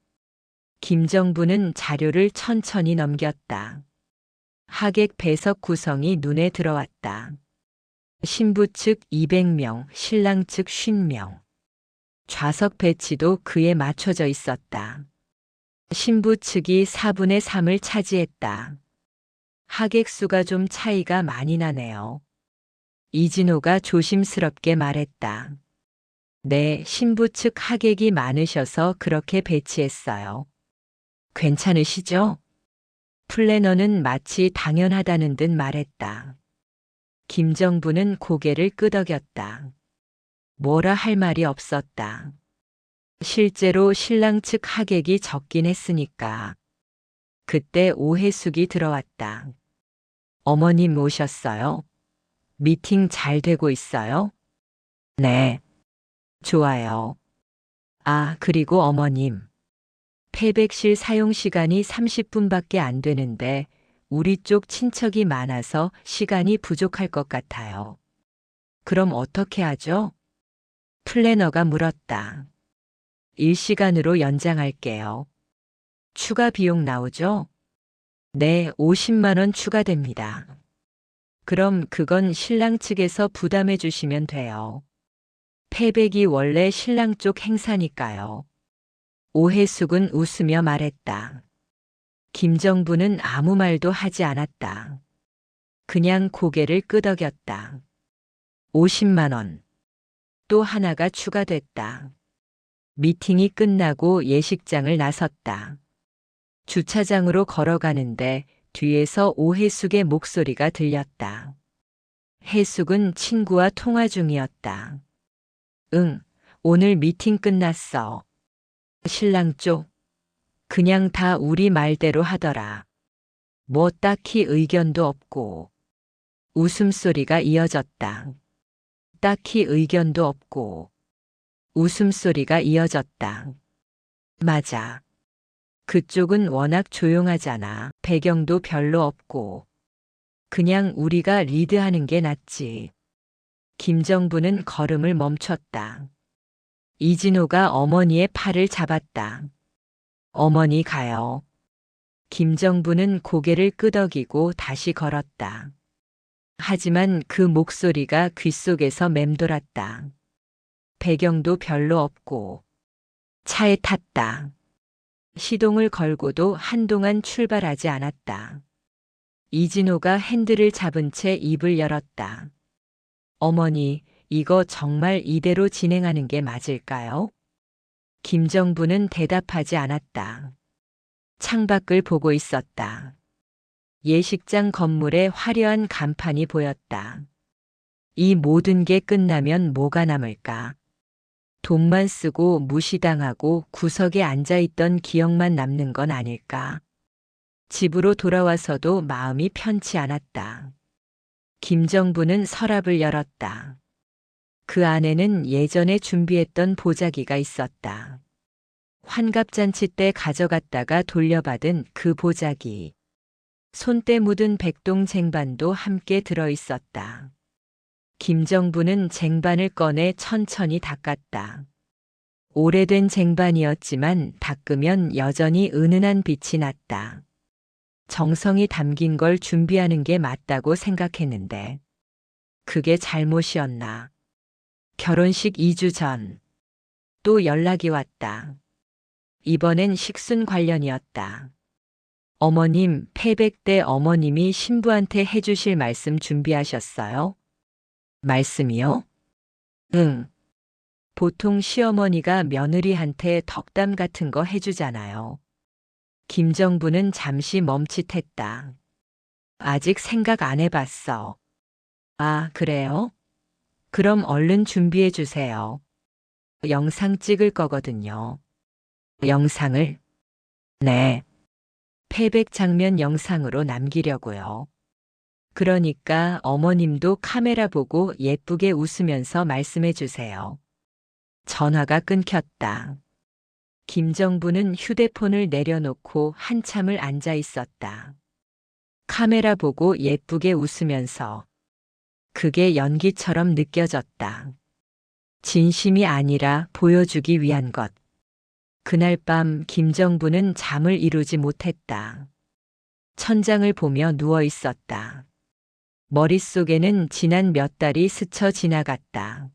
Speaker 1: 김정부는 자료를 천천히 넘겼다. 하객 배석 구성이 눈에 들어왔다. 신부 측 200명, 신랑 측 50명. 좌석 배치도 그에 맞춰져 있었다. 신부 측이 4분의 3을 차지했다. 하객 수가 좀 차이가 많이 나네요. 이진호가 조심스럽게 말했다. 네, 신부 측 하객이 많으셔서 그렇게 배치했어요. 괜찮으시죠? 플래너는 마치 당연하다는 듯 말했다. 김정부는 고개를 끄덕였다. 뭐라 할 말이 없었다. 실제로 신랑 측 하객이 적긴 했으니까. 그때 오해숙이 들어왔다. 어머님 오셨어요? 미팅 잘 되고 있어요? 네. 좋아요. 아, 그리고 어머님. 폐백실 사용 시간이 30분밖에 안 되는데 우리 쪽 친척이 많아서 시간이 부족할 것 같아요. 그럼 어떻게 하죠? 플래너가 물었다. 일시간으로 연장할게요. 추가 비용 나오죠? 네, 50만 원 추가됩니다. 그럼 그건 신랑 측에서 부담해 주시면 돼요. 패백이 원래 신랑 쪽 행사니까요. 오해숙은 웃으며 말했다. 김정부는 아무 말도 하지 않았다. 그냥 고개를 끄덕였다. 50만 원. 또 하나가 추가됐다. 미팅이 끝나고 예식장을 나섰다. 주차장으로 걸어가는데 뒤에서 오해숙의 목소리가 들렸다. 해숙은 친구와 통화 중이었다. 응, 오늘 미팅 끝났어. 신랑 쪽. 그냥 다 우리 말대로 하더라. 뭐 딱히 의견도 없고. 웃음소리가 이어졌다. 딱히 의견도 없고. 웃음소리가 이어졌다. 맞아. 그쪽은 워낙 조용하잖아. 배경도 별로 없고. 그냥 우리가 리드하는 게 낫지. 김정부는 걸음을 멈췄다. 이진호가 어머니의 팔을 잡았다. 어머니 가요. 김정부는 고개를 끄덕이고 다시 걸었다. 하지만 그 목소리가 귓속에서 맴돌았다. 배경도 별로 없고. 차에 탔다. 시동을 걸고도 한동안 출발하지 않았다. 이진호가 핸들을 잡은 채 입을 열었다. 어머니, 이거 정말 이대로 진행하는 게 맞을까요? 김정부는 대답하지 않았다. 창밖을 보고 있었다. 예식장 건물에 화려한 간판이 보였다. 이 모든 게 끝나면 뭐가 남을까? 돈만 쓰고 무시당하고 구석에 앉아있던 기억만 남는 건 아닐까? 집으로 돌아와서도 마음이 편치 않았다. 김정부는 서랍을 열었다. 그 안에는 예전에 준비했던 보자기가 있었다. 환갑잔치 때 가져갔다가 돌려받은 그 보자기. 손때 묻은 백동 쟁반도 함께 들어 있었다. 김정부는 쟁반을 꺼내 천천히 닦았다. 오래된 쟁반이었지만 닦으면 여전히 은은한 빛이 났다. 정성이 담긴 걸 준비하는 게 맞다고 생각했는데 그게 잘못이었나. 결혼식 2주 전 또 연락이 왔다. 이번엔 식순 관련이었다. 어머님, 패백 때 어머님이 신부한테 해주실 말씀 준비하셨어요? 말씀이요? 응. 보통 시어머니가 며느리한테 덕담 같은 거 해주잖아요. 김정부는 잠시 멈칫했다. 아직 생각 안 해봤어. 아, 그래요? 그럼 얼른 준비해 주세요. 영상 찍을 거거든요. 영상을? 네. 패백 장면 영상으로 남기려고요. 그러니까 어머님도 카메라 보고 예쁘게 웃으면서 말씀해 주세요. 전화가 끊겼다. 김정부는 휴대폰을 내려놓고 한참을 앉아 있었다. 카메라 보고 예쁘게 웃으면서 그게 연기처럼 느껴졌다. 진심이 아니라 보여주기 위한 것. 그날 밤 김정부는 잠을 이루지 못했다. 천장을 보며 누워 있었다. 머릿속에는 지난 몇 달이 스쳐 지나갔다.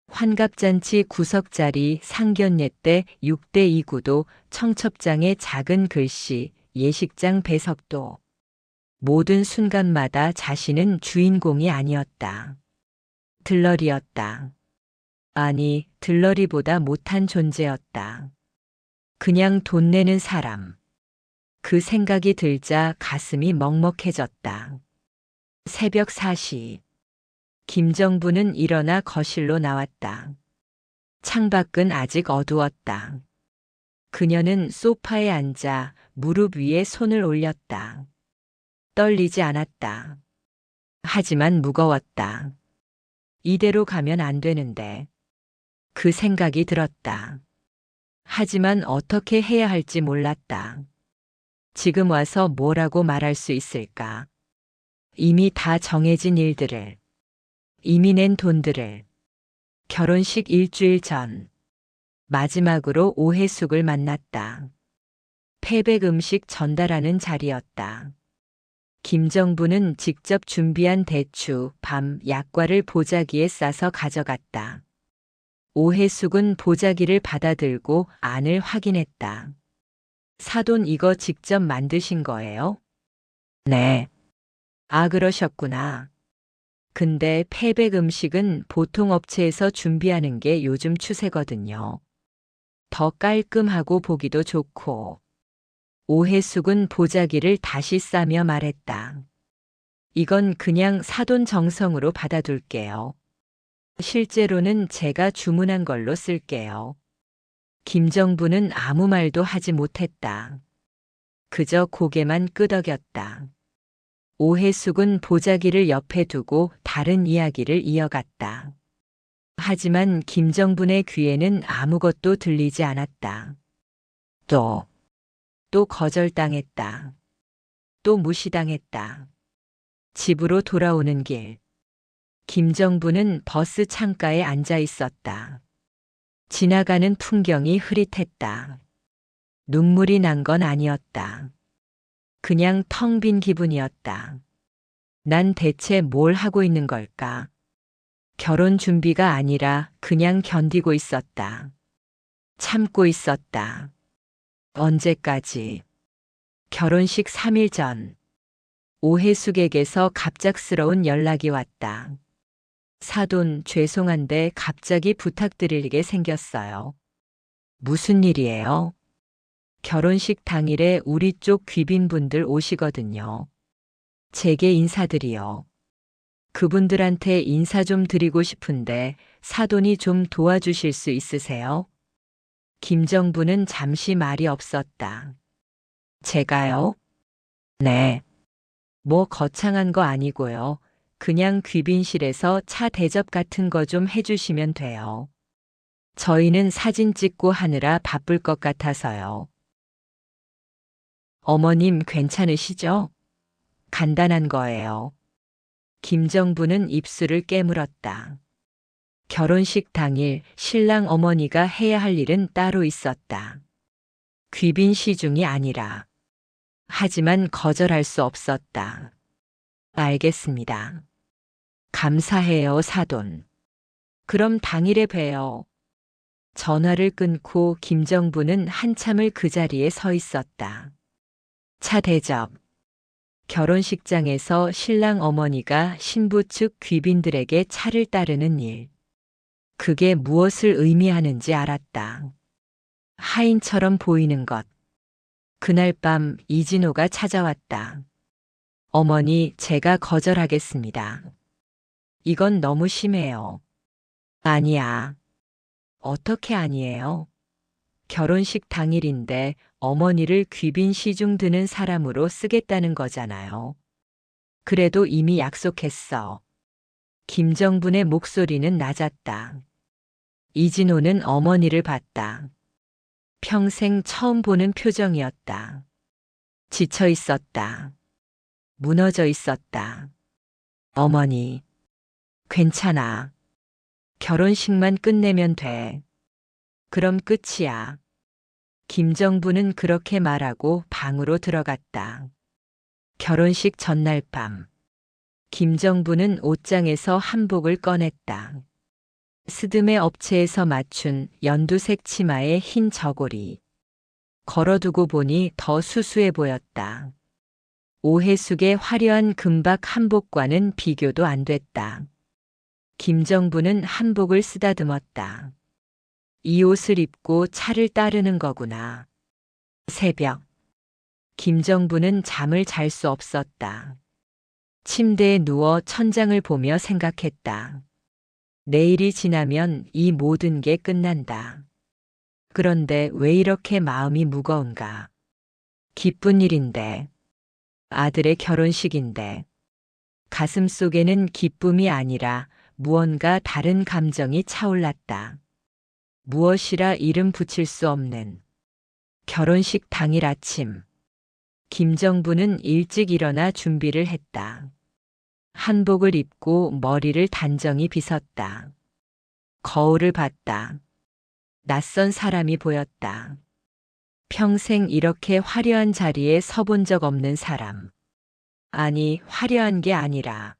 Speaker 1: 환갑잔치 구석자리 상견례 때 6대2 구도, 청첩장에 작은 글씨, 예식장 배석도. 모든 순간마다 자신은 주인공이 아니었다. 들러리였다. 아니, 들러리보다 못한 존재였다. 그냥 돈 내는 사람. 그 생각이 들자 가슴이 먹먹해졌다. 새벽 4시. 김정부는 일어나 거실로 나왔다. 창밖은 아직 어두웠다. 그녀는 소파에 앉아 무릎 위에 손을 올렸다. 떨리지 않았다. 하지만 무거웠다. 이대로 가면 안 되는데. 그 생각이 들었다. 하지만 어떻게 해야 할지 몰랐다. 지금 와서 뭐라고 말할 수 있을까? 이미 다 정해진 일들을, 이미 낸 돈들을, 결혼식 일주일 전, 마지막으로 오해숙을 만났다. 패백 음식 전달하는 자리였다. 김정부는 직접 준비한 대추, 밤, 약과를 보자기에 싸서 가져갔다. 오해숙은 보자기를 받아들고 안을 확인했다. 사돈 이거 직접 만드신 거예요? 네. 아, 그러셨구나. 근데 패백 음식은 보통 업체에서 준비하는 게 요즘 추세거든요. 더 깔끔하고 보기도 좋고. 오해숙은 보자기를 다시 싸며 말했다. 이건 그냥 사돈 정성으로 받아둘게요. 실제로는 제가 주문한 걸로 쓸게요. 김정부는 아무 말도 하지 못했다. 그저 고개만 끄덕였다. 오해숙은 보자기를 옆에 두고 다른 이야기를 이어갔다. 하지만 김정분의 귀에는 아무것도 들리지 않았다. 또 거절당했다. 또 무시당했다. 집으로 돌아오는 길. 김정부는 버스 창가에 앉아 있었다. 지나가는 풍경이 흐릿했다. 눈물이 난 건 아니었다. 그냥 텅 빈 기분이었다. 난 대체 뭘 하고 있는 걸까? 결혼 준비가 아니라 그냥 견디고 있었다. 참고 있었다. 언제까지? 결혼식 3일 전. 오해숙에게서 갑작스러운 연락이 왔다. 사돈, 죄송한데 갑자기 부탁드릴 게 생겼어요. 무슨 일이에요? 결혼식 당일에 우리 쪽 귀빈분들 오시거든요. 제게 인사드리요. 그분들한테 인사 좀 드리고 싶은데 사돈이 좀 도와주실 수 있으세요? 김정부는 잠시 말이 없었다. 제가요? 네. 뭐 거창한 거 아니고요. 그냥 귀빈실에서 차 대접 같은 거 좀 해주시면 돼요. 저희는 사진 찍고 하느라 바쁠 것 같아서요. 어머님 괜찮으시죠? 간단한 거예요. 김정부는 입술을 깨물었다. 결혼식 당일 신랑 어머니가 해야 할 일은 따로 있었다. 귀빈 시중이 아니라. 하지만 거절할 수 없었다. 알겠습니다. 감사해요, 사돈. 그럼 당일에 봬요. 전화를 끊고 김정부는 한참을 그 자리에 서 있었다. 차 대접. 결혼식장에서 신랑 어머니가 신부 측 귀빈들에게 차를 따르는 일. 그게 무엇을 의미하는지 알았다. 하인처럼 보이는 것. 그날 밤 이진호가 찾아왔다. 어머니, 제가 거절하겠습니다. 이건 너무 심해요. 아니야. 어떻게 아니에요? 결혼식 당일인데 어머니를 귀빈 시중 드는 사람으로 쓰겠다는 거잖아요. 그래도 이미 약속했어. 김정분의 목소리는 낮았다. 이진호는 어머니를 봤다. 평생 처음 보는 표정이었다. 지쳐 있었다. 무너져 있었다. 어머니, 괜찮아. 결혼식만 끝내면 돼. 그럼 끝이야. 김정부는 그렇게 말하고 방으로 들어갔다. 결혼식 전날 밤. 김정부는 옷장에서 한복을 꺼냈다. 스드메 업체에서 맞춘 연두색 치마에 흰 저고리. 걸어두고 보니 더 수수해 보였다. 오해숙의 화려한 금박 한복과는 비교도 안 됐다. 김정부는 한복을 쓰다듬었다. 이 옷을 입고 차를 따르는 거구나. 새벽. 김정부는 잠을 잘 수 없었다. 침대에 누워 천장을 보며 생각했다. 내일이 지나면 이 모든 게 끝난다. 그런데 왜 이렇게 마음이 무거운가? 기쁜 일인데, 아들의 결혼식인데, 가슴 속에는 기쁨이 아니라 무언가 다른 감정이 차올랐다. 무엇이라 이름 붙일 수 없는 결혼식 당일 아침. 김정부는 일찍 일어나 준비를 했다. 한복을 입고 머리를 단정히 빗었다. 거울을 봤다. 낯선 사람이 보였다. 평생 이렇게 화려한 자리에 서본 적 없는 사람. 아니, 화려한 게 아니라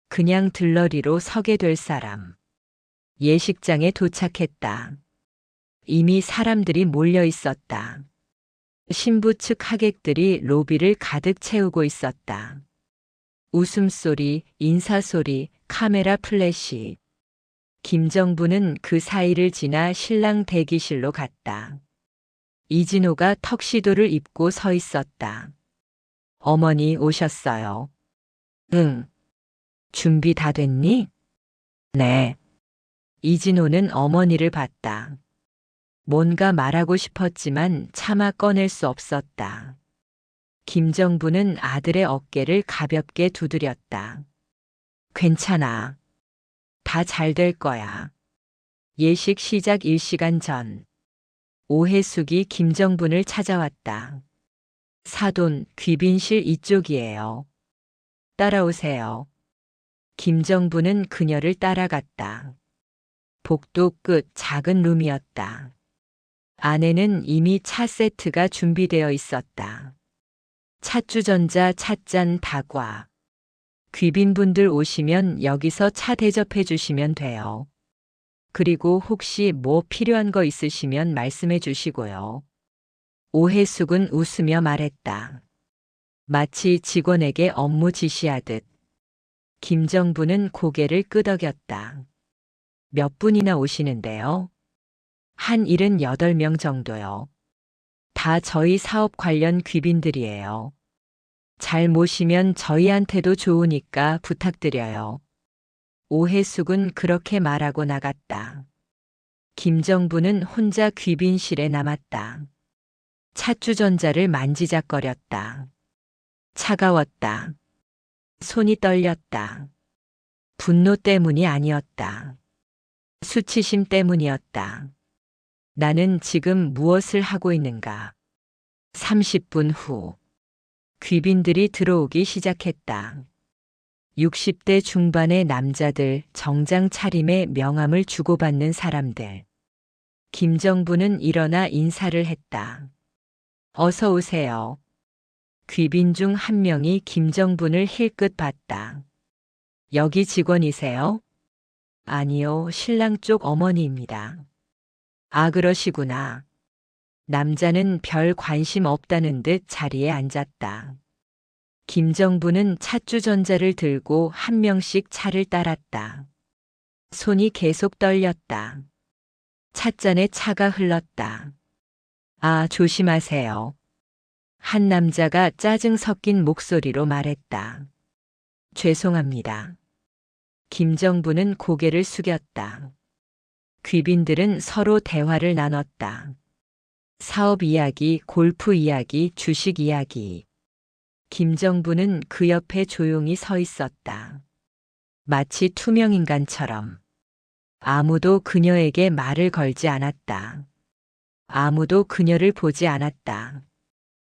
Speaker 1: 그냥 들러리로 서게 될 사람. 예식장에 도착했다. 이미 사람들이 몰려 있었다. 신부 측 하객들이 로비를 가득 채우고 있었다. 웃음소리, 인사소리, 카메라 플래시. 김정부는 그 사이를 지나 신랑 대기실로 갔다. 이진호가 턱시도를 입고 서 있었다. 어머니 오셨어요. 응. 준비 다 됐니? 네. 이진호는 어머니를 봤다. 뭔가 말하고 싶었지만 차마 꺼낼 수 없었다. 김정부는 아들의 어깨를 가볍게 두드렸다. 괜찮아. 다 잘 될 거야. 예식 시작 1시간 전. 오해숙이 김정분을 찾아왔다. 사돈, 귀빈실 이쪽이에요. 따라오세요. 김정부는 그녀를 따라갔다. 복도 끝 작은 룸이었다. 안에는 이미 차 세트가 준비되어 있었다. 찻주전자, 찻잔, 다과. 귀빈분들 오시면 여기서 차 대접해 주시면 돼요. 그리고 혹시 뭐 필요한 거 있으시면 말씀해 주시고요. 오해숙은 웃으며 말했다. 마치 직원에게 업무 지시하듯. 김정부는 고개를 끄덕였다. 몇 분이나 오시는데요? 한 78명 정도요. 다 저희 사업 관련 귀빈들이에요. 잘 모시면 저희한테도 좋으니까 부탁드려요. 오해숙은 그렇게 말하고 나갔다. 김정부는 혼자 귀빈실에 남았다. 찻주전자를 만지작거렸다. 차가웠다. 손이 떨렸다. 분노 때문이 아니었다. 수치심 때문이었다. 나는 지금 무엇을 하고 있는가? 30분 후. 귀빈들이 들어오기 시작했다. 60대 중반의 남자들, 정장 차림의 명함을 주고받는 사람들. 김정부는 일어나 인사를 했다. 어서 오세요. 귀빈 중 한 명이 김정분을 힐끗 봤다. 여기 직원이세요? 아니요, 신랑 쪽 어머니입니다. 아, 그러시구나. 남자는 별 관심 없다는 듯 자리에 앉았다. 김정부는 찻주전자를 들고 한 명씩 차를 따랐다. 손이 계속 떨렸다. 찻잔에 차가 흘렀다. 아, 조심하세요. 한 남자가 짜증 섞인 목소리로 말했다. 죄송합니다. 김정부는 고개를 숙였다. 귀빈들은 서로 대화를 나눴다. 사업 이야기, 골프 이야기, 주식 이야기. 김정부는 그 옆에 조용히 서 있었다. 마치 투명인간처럼. 아무도 그녀에게 말을 걸지 않았다. 아무도 그녀를 보지 않았다.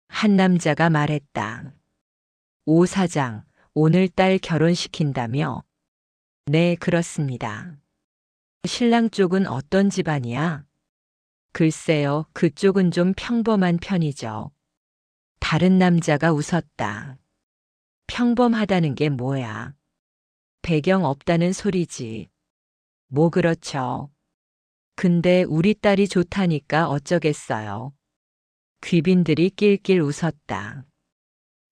Speaker 1: 한 남자가 말했다. 오 사장, 오늘 딸 결혼시킨다며? 네, 그렇습니다. 신랑 쪽은 어떤 집안이야? 글쎄요, 그쪽은 좀 평범한 편이죠. 다른 남자가 웃었다. 평범하다는 게 뭐야? 배경 없다는 소리지. 뭐 그렇죠. 근데 우리 딸이 좋다니까 어쩌겠어요. 귀빈들이 낄낄 웃었다.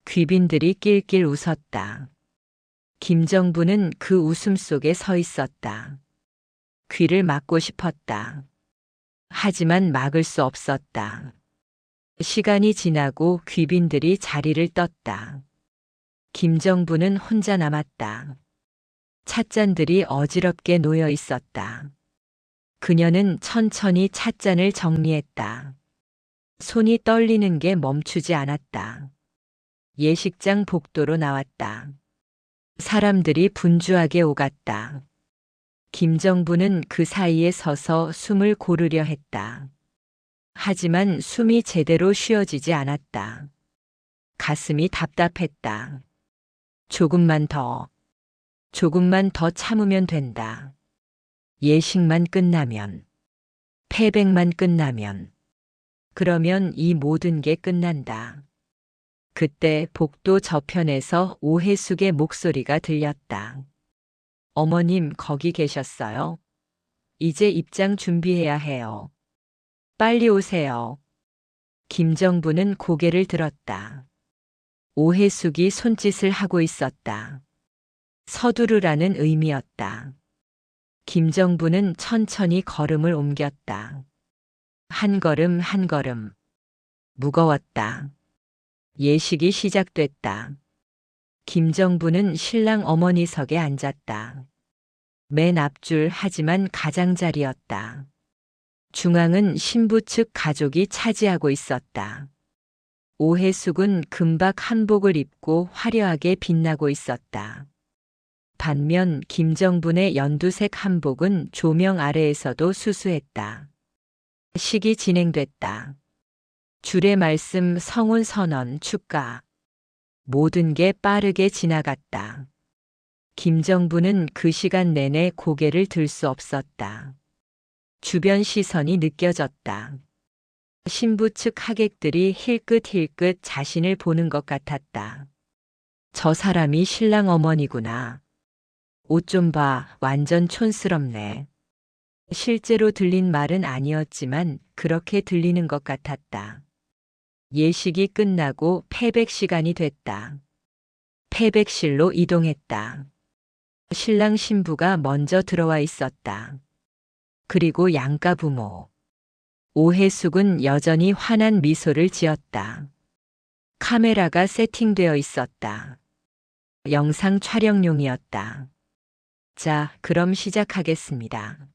Speaker 1: 귀빈들이 낄낄 웃었다. 김정부는 그 웃음 속에 서 있었다. 귀를 막고 싶었다. 하지만 막을 수 없었다. 시간이 지나고 귀빈들이 자리를 떴다. 김정부는 혼자 남았다. 찻잔들이 어지럽게 놓여 있었다. 그녀는 천천히 찻잔을 정리했다. 손이 떨리는 게 멈추지 않았다. 예식장 복도로 나왔다. 사람들이 분주하게 오갔다. 김정부는 그 사이에 서서 숨을 고르려 했다. 하지만 숨이 제대로 쉬어지지 않았다. 가슴이 답답했다. 조금만 더 참으면 된다. 예식만 끝나면, 패백만 끝나면, 그러면 이 모든 게 끝난다. 그때 복도 저편에서 오해숙의 목소리가 들렸다. 어머님 거기 계셨어요? 이제 입장 준비해야 해요. 빨리 오세요. 김정부는 고개를 들었다. 오해숙이 손짓을 하고 있었다. 서두르라는 의미였다. 김정부는 천천히 걸음을 옮겼다. 한 걸음 한 걸음. 무거웠다. 예식이 시작됐다. 김정부는 신랑 어머니석에 앉았다. 맨 앞줄 하지만 가장자리였다. 중앙은 신부 측 가족이 차지하고 있었다. 오해숙은 금박 한복을 입고 화려하게 빛나고 있었다. 반면 김정분의 연두색 한복은 조명 아래에서도 수수했다. 식이 진행됐다. 줄의 말씀, 성혼 선언, 축가. 모든 게 빠르게 지나갔다. 김정부는 그 시간 내내 고개를 들 수 없었다. 주변 시선이 느껴졌다. 신부 측 하객들이 힐끗힐끗 자신을 보는 것 같았다. 저 사람이 신랑 어머니구나. 옷 좀 봐, 완전 촌스럽네. 실제로 들린 말은 아니었지만 그렇게 들리는 것 같았다. 예식이 끝나고 패백 시간이 됐다. 패백실로 이동했다. 신랑 신부가 먼저 들어와 있었다. 그리고 양가 부모. 오해숙은 여전히 환한 미소를 지었다. 카메라가 세팅되어 있었다. 영상 촬영용이었다. 자, 그럼 시작하겠습니다.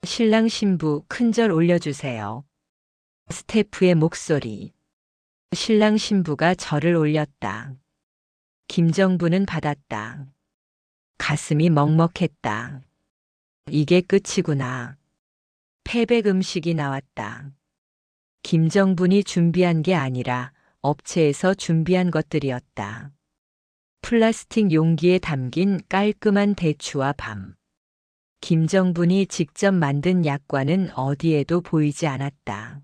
Speaker 1: 신랑 신부 큰절 올려주세요. 스태프의 목소리. 신랑 신부가 절을 올렸다. 김정부는 받았다. 가슴이 먹먹했다. 이게 끝이구나. 패백 음식이 나왔다. 김정분이 준비한 게 아니라 업체에서 준비한 것들이었다. 플라스틱 용기에 담긴 깔끔한 대추와 밤. 김정분이 직접 만든 약과는 어디에도 보이지 않았다.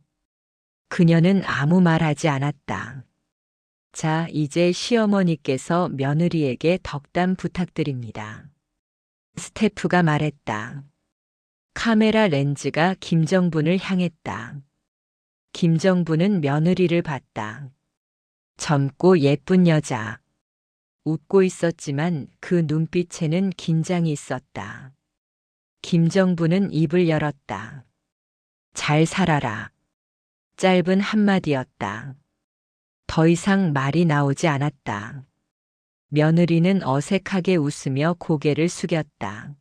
Speaker 1: 그녀는 아무 말하지 않았다. 자, 이제 시어머니께서 며느리에게 덕담 부탁드립니다. 스태프가 말했다. 카메라 렌즈가 김정분을 향했다. 김정분은 며느리를 봤다. 젊고 예쁜 여자. 웃고 있었지만 그 눈빛에는 긴장이 있었다. 김정분은 입을 열었다. 잘 살아라. 짧은 한마디였다. 더 이상 말이 나오지 않았다. 며느리는 어색하게 웃으며 고개를 숙였다.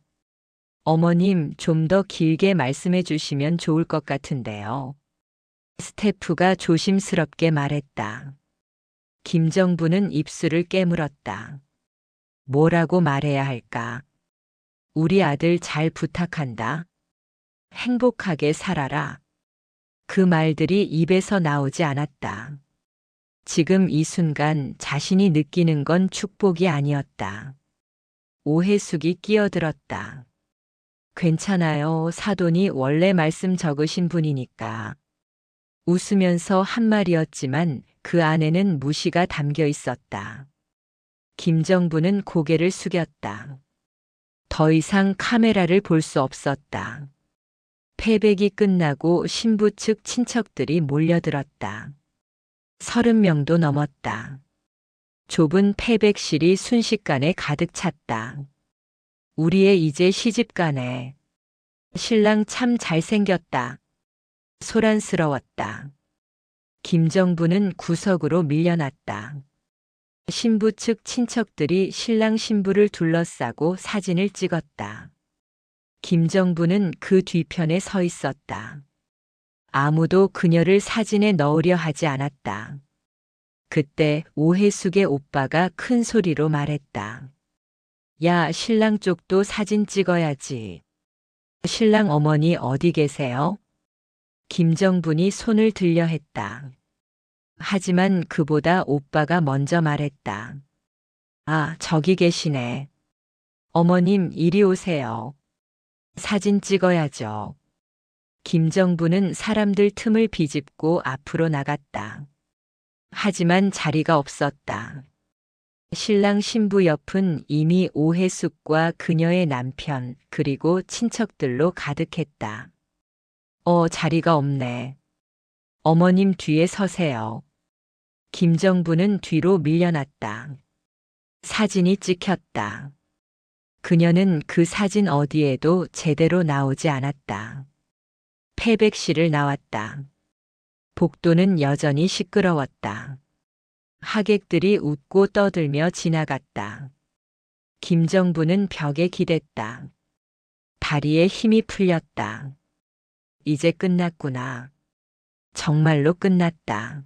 Speaker 1: 어머님, 좀 더 길게 말씀해 주시면 좋을 것 같은데요. 스태프가 조심스럽게 말했다. 김정부는 입술을 깨물었다. 뭐라고 말해야 할까? 우리 아들 잘 부탁한다. 행복하게 살아라. 그 말들이 입에서 나오지 않았다. 지금 이 순간 자신이 느끼는 건 축복이 아니었다. 오해숙이 끼어들었다. 괜찮아요. 사돈이 원래 말씀 적으신 분이니까. 웃으면서 한 말이었지만 그 안에는 무시가 담겨 있었다. 김정부는 고개를 숙였다. 더 이상 카메라를 볼 수 없었다. 패백이 끝나고 신부 측 친척들이 몰려들었다. 30명도 넘었다. 좁은 패백실이 순식간에 가득 찼다. 우리의 이제 시집가네. 신랑 참 잘생겼다. 소란스러웠다. 김정부는 구석으로 밀려났다. 신부 측 친척들이 신랑 신부를 둘러싸고 사진을 찍었다. 김정부는 그 뒤편에 서 있었다. 아무도 그녀를 사진에 넣으려 하지 않았다. 그때 오해숙의 오빠가 큰 소리로 말했다. 야, 신랑 쪽도 사진 찍어야지. 신랑 어머니 어디 계세요? 김정분이 손을 들려 했다. 하지만 그보다 오빠가 먼저 말했다. 아, 저기 계시네. 어머님, 이리 오세요. 사진 찍어야죠. 김정부는 사람들 틈을 비집고 앞으로 나갔다. 하지만 자리가 없었다. 신랑 신부 옆은 이미 오해숙과 그녀의 남편 그리고 친척들로 가득했다. 자리가 없네. 어머님 뒤에 서세요. 김정부는 뒤로 밀려났다. 사진이 찍혔다. 그녀는 그 사진 어디에도 제대로 나오지 않았다. 패백실을 나왔다. 복도는 여전히 시끄러웠다. 하객들이 웃고 떠들며 지나갔다. 김정부는 벽에 기댔다. 다리에 힘이 풀렸다. 이제 끝났구나. 정말로 끝났다.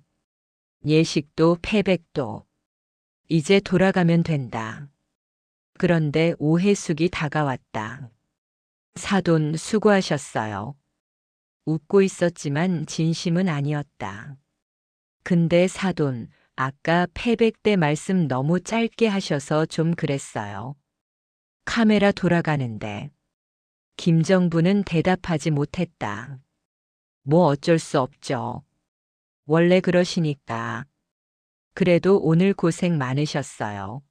Speaker 1: 예식도 패백도. 이제 돌아가면 된다. 그런데 오해숙이 다가왔다. 사돈 수고하셨어요. 웃고 있었지만 진심은 아니었다. 근데 사돈, 아까 패백 때 말씀 너무 짧게 하셔서 좀 그랬어요. 카메라 돌아가는데. 김정부는 대답하지 못했다. 뭐 어쩔 수 없죠. 원래 그러시니까. 그래도 오늘 고생 많으셨어요.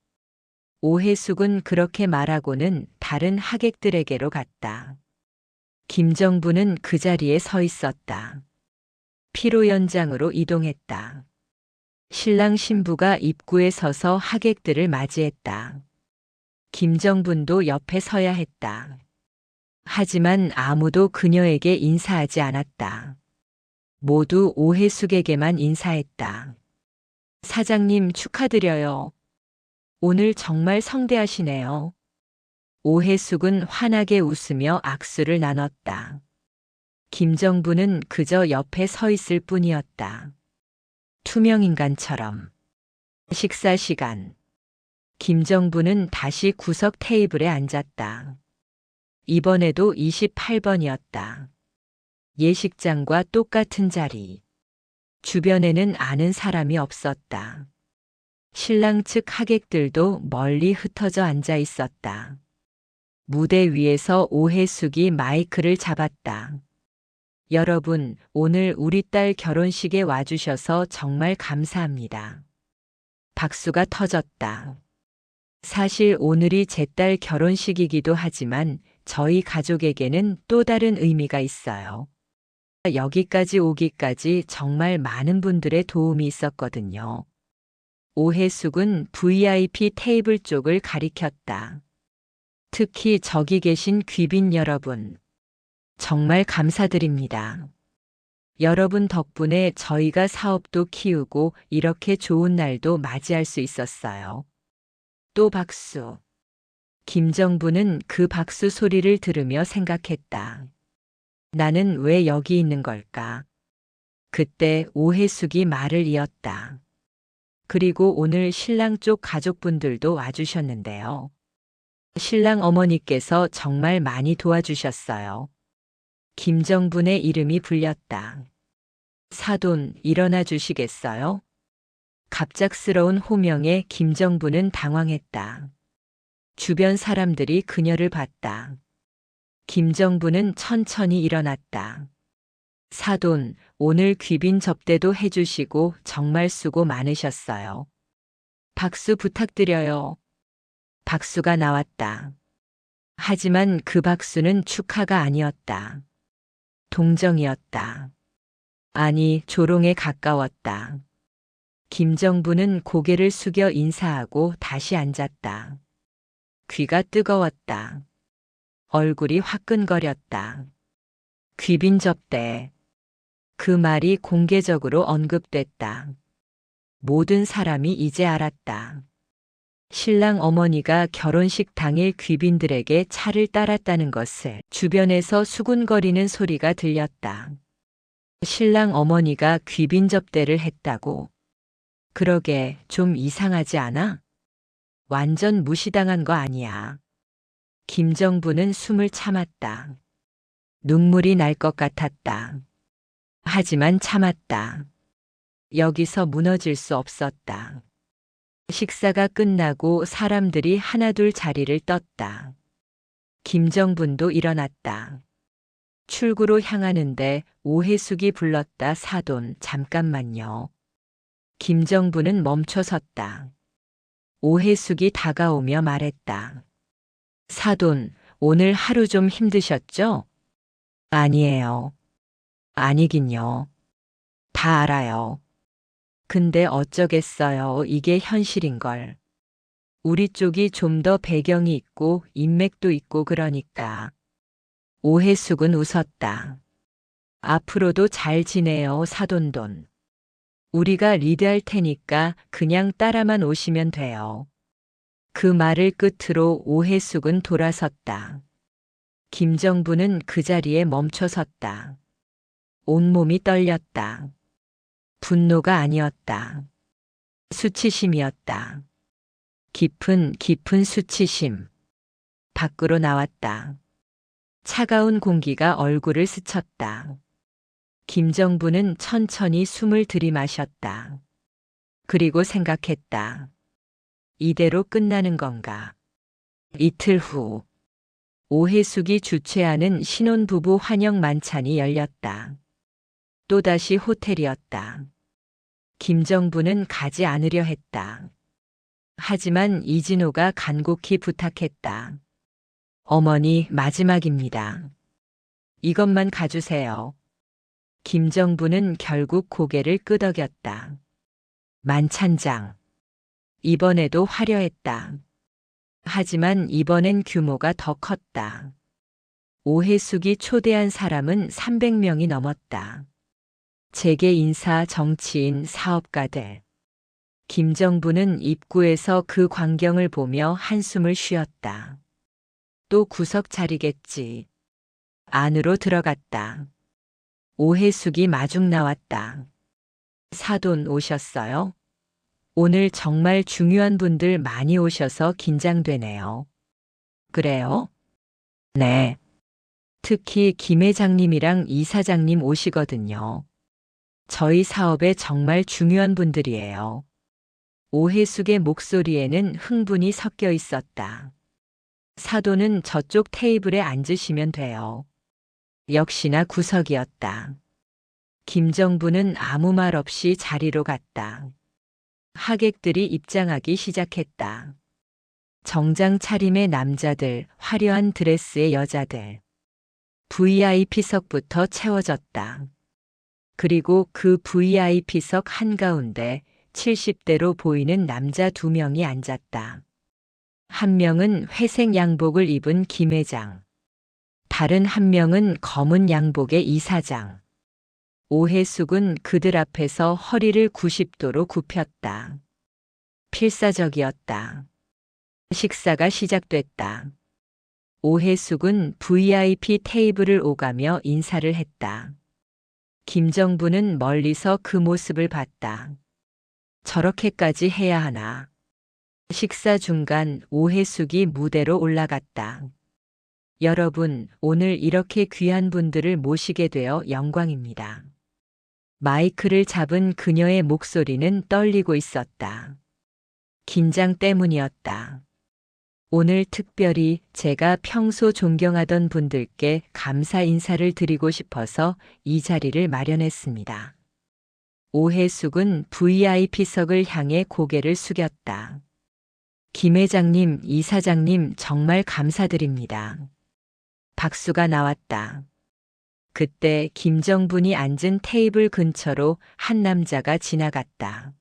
Speaker 1: 오해숙은 그렇게 말하고는 다른 하객들에게로 갔다. 김정부는 그 자리에 서 있었다. 피로 연장으로 이동했다. 신랑 신부가 입구에 서서 하객들을 맞이했다. 김정분도 옆에 서야 했다. 하지만 아무도 그녀에게 인사하지 않았다. 모두 오해숙에게만 인사했다. 사장님 축하드려요. 오늘 정말 성대하시네요. 오해숙은 환하게 웃으며 악수를 나눴다. 김정부는 그저 옆에 서 있을 뿐이었다. 투명인간처럼. 식사 시간. 김정부는 다시 구석 테이블에 앉았다. 이번에도 28번이었다. 예식장과 똑같은 자리. 주변에는 아는 사람이 없었다. 신랑 측 하객들도 멀리 흩어져 앉아 있었다. 무대 위에서 오해숙이 마이크를 잡았다. 여러분, 오늘 우리 딸 결혼식에 와주셔서 정말 감사합니다. 박수가 터졌다. 사실 오늘이 제 딸 결혼식이기도 하지만 저희 가족에게는 또 다른 의미가 있어요. 여기까지 오기까지 정말 많은 분들의 도움이 있었거든요. 오해숙은 VIP 테이블 쪽을 가리켰다. 특히 저기 계신 귀빈 여러분. 정말 감사드립니다. 여러분 덕분에 저희가 사업도 키우고 이렇게 좋은 날도 맞이할 수 있었어요. 또 박수. 김정부는 그 박수 소리를 들으며 생각했다. 나는 왜 여기 있는 걸까? 그때 오해숙이 말을 이었다. 그리고 오늘 신랑 쪽 가족분들도 와주셨는데요. 신랑 어머니께서 정말 많이 도와주셨어요. 김정분의 이름이 불렸다. 사돈, 일어나 주시겠어요? 갑작스러운 호명에 김정부는 당황했다. 주변 사람들이 그녀를 봤다. 김정부는 천천히 일어났다. 사돈, 오늘 귀빈 접대도 해주시고 정말 수고 많으셨어요. 박수 부탁드려요. 박수가 나왔다. 하지만 그 박수는 축하가 아니었다. 동정이었다. 아니, 조롱에 가까웠다. 김정부는 고개를 숙여 인사하고 다시 앉았다. 귀가 뜨거웠다. 얼굴이 화끈거렸다. 귀빈 접대. 그 말이 공개적으로 언급됐다. 모든 사람이 이제 알았다. 신랑 어머니가 결혼식 당일 귀빈들에게 차를 따랐다는 것을. 주변에서 수군거리는 소리가 들렸다. 신랑 어머니가 귀빈 접대를 했다고. 그러게 좀 이상하지 않아? 완전 무시당한 거 아니야. 김정부는 숨을 참았다. 눈물이 날 것 같았다. 하지만 참았다. 여기서 무너질 수 없었다. 식사가 끝나고 사람들이 하나둘 자리를 떴다. 김정분도 일어났다. 출구로 향하는데 오해숙이 불렀다. 사돈, 잠깐만요. 김정분은 멈춰섰다. 오해숙이 다가오며 말했다. 사돈, 오늘 하루 좀 힘드셨죠? 아니에요. 아니긴요. 다 알아요. 근데 어쩌겠어요. 이게 현실인걸. 우리 쪽이 좀 더 배경이 있고 인맥도 있고 그러니까. 오해숙은 웃었다. 앞으로도 잘 지내요, 사돈돈. 우리가 리드할 테니까 그냥 따라만 오시면 돼요. 그 말을 끝으로 오해숙은 돌아섰다. 김정부는 그 자리에 멈춰섰다. 온몸이 떨렸다. 분노가 아니었다. 수치심이었다. 깊은 수치심. 밖으로 나왔다. 차가운 공기가 얼굴을 스쳤다. 김정부는 천천히 숨을 들이마셨다. 그리고 생각했다. 이대로 끝나는 건가? 이틀 후 오해숙이 주최하는 신혼부부 환영 만찬이 열렸다. 또다시 호텔이었다. 김정부는 가지 않으려 했다. 하지만 이진호가 간곡히 부탁했다. 어머니, 마지막입니다. 이것만 가주세요. 김정부는 결국 고개를 끄덕였다. 만찬장. 이번에도 화려했다. 하지만 이번엔 규모가 더 컸다. 오해숙이 초대한 사람은 300명이 넘었다. 재계 인사, 정치인, 사업가들. 김정부는 입구에서 그 광경을 보며 한숨을 쉬었다. 또 구석 자리겠지. 안으로 들어갔다. 오해숙이 마중 나왔다. 사돈 오셨어요? 오늘 정말 중요한 분들 많이 오셔서 긴장되네요. 그래요? 네. 특히 김 회장님이랑 이 사장님 오시거든요. 저희 사업에 정말 중요한 분들이에요. 오해숙의 목소리에는 흥분이 섞여 있었다. 사돈은 저쪽 테이블에 앉으시면 돼요. 역시나 구석이었다. 김정부는 아무 말 없이 자리로 갔다. 하객들이 입장하기 시작했다. 정장 차림의 남자들, 화려한 드레스의 여자들. VIP석부터 채워졌다. 그리고 그 VIP석 한가운데 70대로 보이는 남자 2명이 앉았다. 한 명은 회색 양복을 입은 김 회장. 다른 한 명은 검은 양복의 이 사장. 오해숙은 그들 앞에서 허리를 90도로 굽혔다. 필사적이었다. 식사가 시작됐다. 오해숙은 VIP 테이블을 오가며 인사를 했다. 김정부는 멀리서 그 모습을 봤다. 저렇게까지 해야 하나. 식사 중간 오해숙이 무대로 올라갔다. 여러분, 오늘 이렇게 귀한 분들을 모시게 되어 영광입니다. 마이크를 잡은 그녀의 목소리는 떨리고 있었다. 긴장 때문이었다. 오늘 특별히 제가 평소 존경하던 분들께 감사 인사를 드리고 싶어서 이 자리를 마련했습니다. 오해숙은 VIP석을 향해 고개를 숙였다. 김 회장님, 이 사장님 정말 감사드립니다. 박수가 나왔다. 그때 김정분이 앉은 테이블 근처로 한 남자가 지나갔다.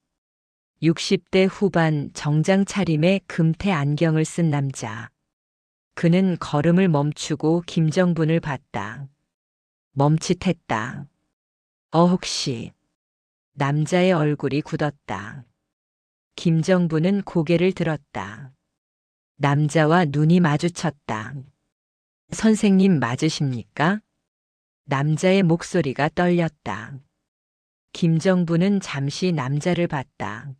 Speaker 1: 60대 후반 정장 차림에 금태 안경을 쓴 남자. 그는 걸음을 멈추고 김정분을 봤다. 멈칫했다. 혹시. 남자의 얼굴이 굳었다. 김정부는 고개를 들었다. 남자와 눈이 마주쳤다. 선생님 맞으십니까? 남자의 목소리가 떨렸다. 김정부는 잠시 남자를 봤다.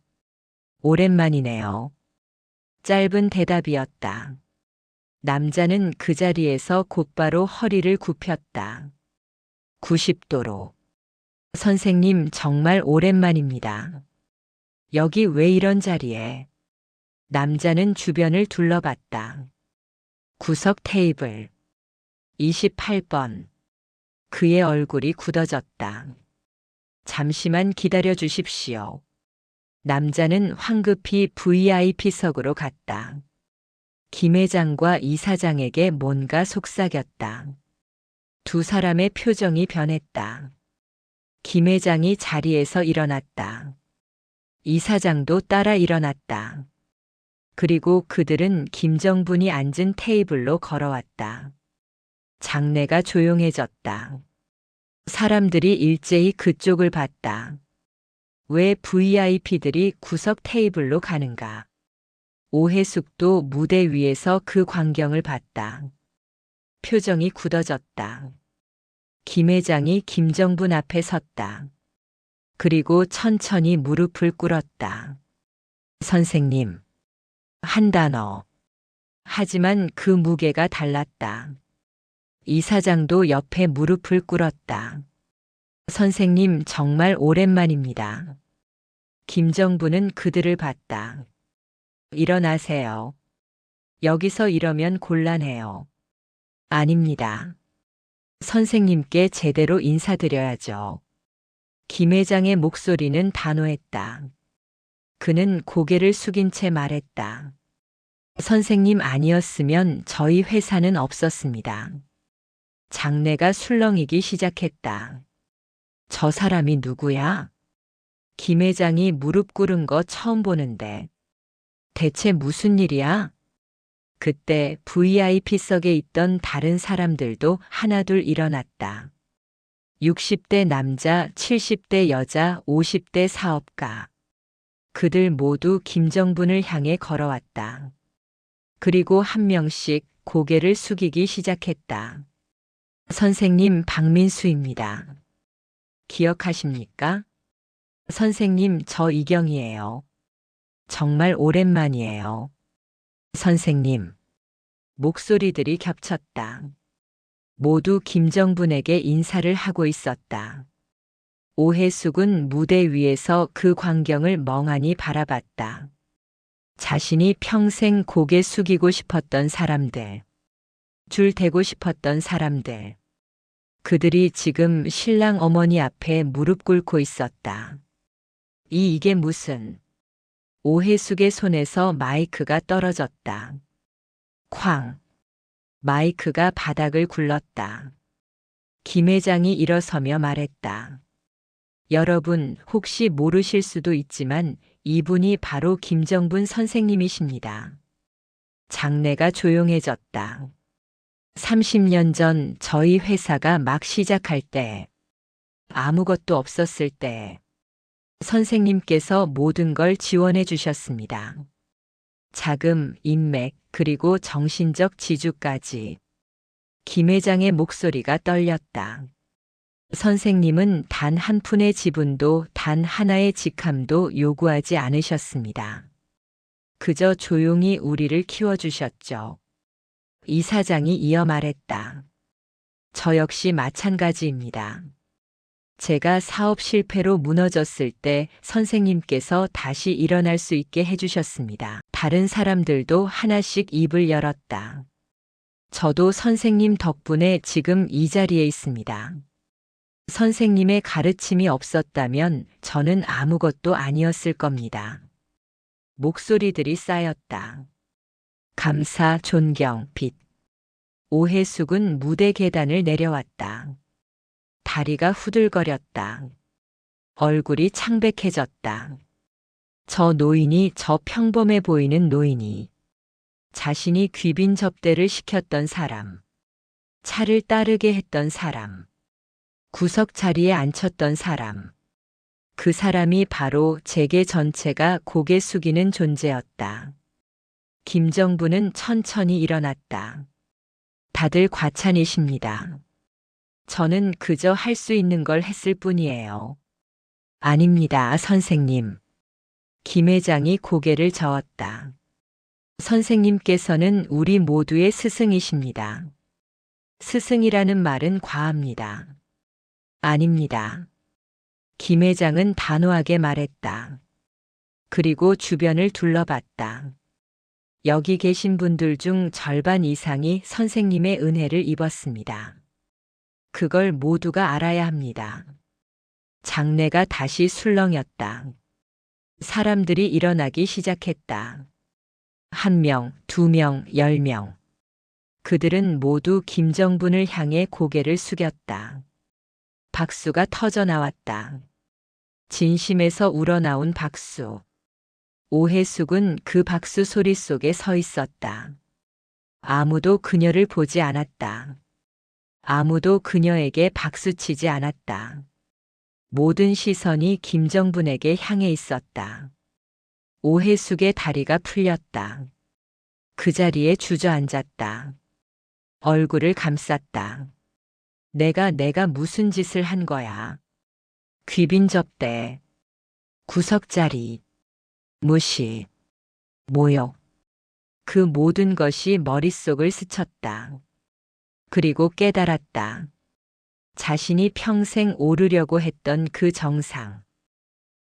Speaker 1: 오랜만이네요. 짧은 대답이었다. 남자는 그 자리에서 곧바로 허리를 굽혔다. 90도로. 선생님 정말 오랜만입니다. 여기 왜 이런 자리에? 남자는 주변을 둘러봤다. 구석 테이블. 28번. 그의 얼굴이 굳어졌다. 잠시만 기다려 주십시오. 남자는 황급히 VIP석으로 갔다. 김 회장과 이 사장에게 뭔가 속삭였다. 두 사람의 표정이 변했다. 김 회장이 자리에서 일어났다. 이 사장도 따라 일어났다. 그리고 그들은 김정분이 앉은 테이블로 걸어왔다. 장내가 조용해졌다. 사람들이 일제히 그쪽을 봤다. 왜 VIP들이 구석 테이블로 가는가? 오해숙도 무대 위에서 그 광경을 봤다. 표정이 굳어졌다. 김 회장이 김정분 앞에 섰다. 그리고 천천히 무릎을 꿇었다. 선생님. 한 단어. 하지만 그 무게가 달랐다. 이 사장도 옆에 무릎을 꿇었다. 선생님 정말 오랜만입니다. 김정부는 그들을 봤다. 일어나세요. 여기서 이러면 곤란해요. 아닙니다. 선생님께 제대로 인사드려야죠. 김 회장의 목소리는 단호했다. 그는 고개를 숙인 채 말했다. 선생님 아니었으면 저희 회사는 없었습니다. 장내가 술렁이기 시작했다. 저 사람이 누구야? 김 회장이 무릎 꿇은 거 처음 보는데. 대체 무슨 일이야? 그때 VIP석에 있던 다른 사람들도 하나둘 일어났다. 60대 남자, 70대 여자, 50대 사업가. 그들 모두 김정분을 향해 걸어왔다. 그리고 한 명씩 고개를 숙이기 시작했다. 선생님 박민수입니다. 기억하십니까? 선생님 저 이경이에요. 정말 오랜만이에요. 선생님. 목소리들이 겹쳤다. 모두 김정분에게 인사를 하고 있었다. 오해숙은 무대 위에서 그 광경을 멍하니 바라봤다. 자신이 평생 고개 숙이고 싶었던 사람들, 줄 대고 싶었던 사람들, 그들이 지금 신랑 어머니 앞에 무릎 꿇고 있었다. 이게 무슨... 오해숙의 손에서 마이크가 떨어졌다. 쾅. 마이크가 바닥을 굴렀다. 김 회장이 일어서며 말했다. 여러분 혹시 모르실 수도 있지만 이분이 바로 김정분 선생님이십니다. 장내가 조용해졌다. 30년 전 저희 회사가 막 시작할 때, 아무것도 없었을 때, 선생님께서 모든 걸 지원해 주셨습니다. 자금, 인맥, 그리고 정신적 지주까지. 김 회장의 목소리가 떨렸다. 선생님은 단 한 푼의 지분도 단 하나의 직함도 요구하지 않으셨습니다. 그저 조용히 우리를 키워주셨죠. 이 사장이 이어 말했다. 저 역시 마찬가지입니다. 제가 사업 실패로 무너졌을 때 선생님께서 다시 일어날 수 있게 해주셨습니다. 다른 사람들도 하나씩 입을 열었다. 저도 선생님 덕분에 지금 이 자리에 있습니다. 선생님의 가르침이 없었다면 저는 아무것도 아니었을 겁니다. 목소리들이 쌓였다. 감사, 존경, 빛. 오해숙은 무대 계단을 내려왔다. 다리가 후들거렸다. 얼굴이 창백해졌다. 저 노인이, 저 평범해 보이는 노인이, 자신이 귀빈 접대를 시켰던 사람, 차를 따르게 했던 사람, 구석 자리에 앉혔던 사람. 그 사람이 바로 재계 전체가 고개 숙이는 존재였다. 김정부는 천천히 일어났다. 다들 과찬이십니다. 저는 그저 할 수 있는 걸 했을 뿐이에요. 아닙니다, 선생님. 김 회장이 고개를 저었다. 선생님께서는 우리 모두의 스승이십니다. 스승이라는 말은 과합니다. 아닙니다. 김 회장은 단호하게 말했다. 그리고 주변을 둘러봤다. 여기 계신 분들 중 절반 이상이 선생님의 은혜를 입었습니다. 그걸 모두가 알아야 합니다. 장내가 다시 술렁였다. 사람들이 일어나기 시작했다. 1명, 2명, 10명. 그들은 모두 김정분을 향해 고개를 숙였다. 박수가 터져 나왔다. 진심에서 우러나온 박수. 오해숙은 그 박수 소리 속에 서 있었다. 아무도 그녀를 보지 않았다. 아무도 그녀에게 박수치지 않았다. 모든 시선이 김정분에게 향해 있었다. 오해숙의 다리가 풀렸다. 그 자리에 주저앉았다. 얼굴을 감쌌다. 내가 무슨 짓을 한 거야. 귀빈 접대, 구석자리, 무시, 모욕. 그 모든 것이 머릿속을 스쳤다. 그리고 깨달았다. 자신이 평생 오르려고 했던 그 정상.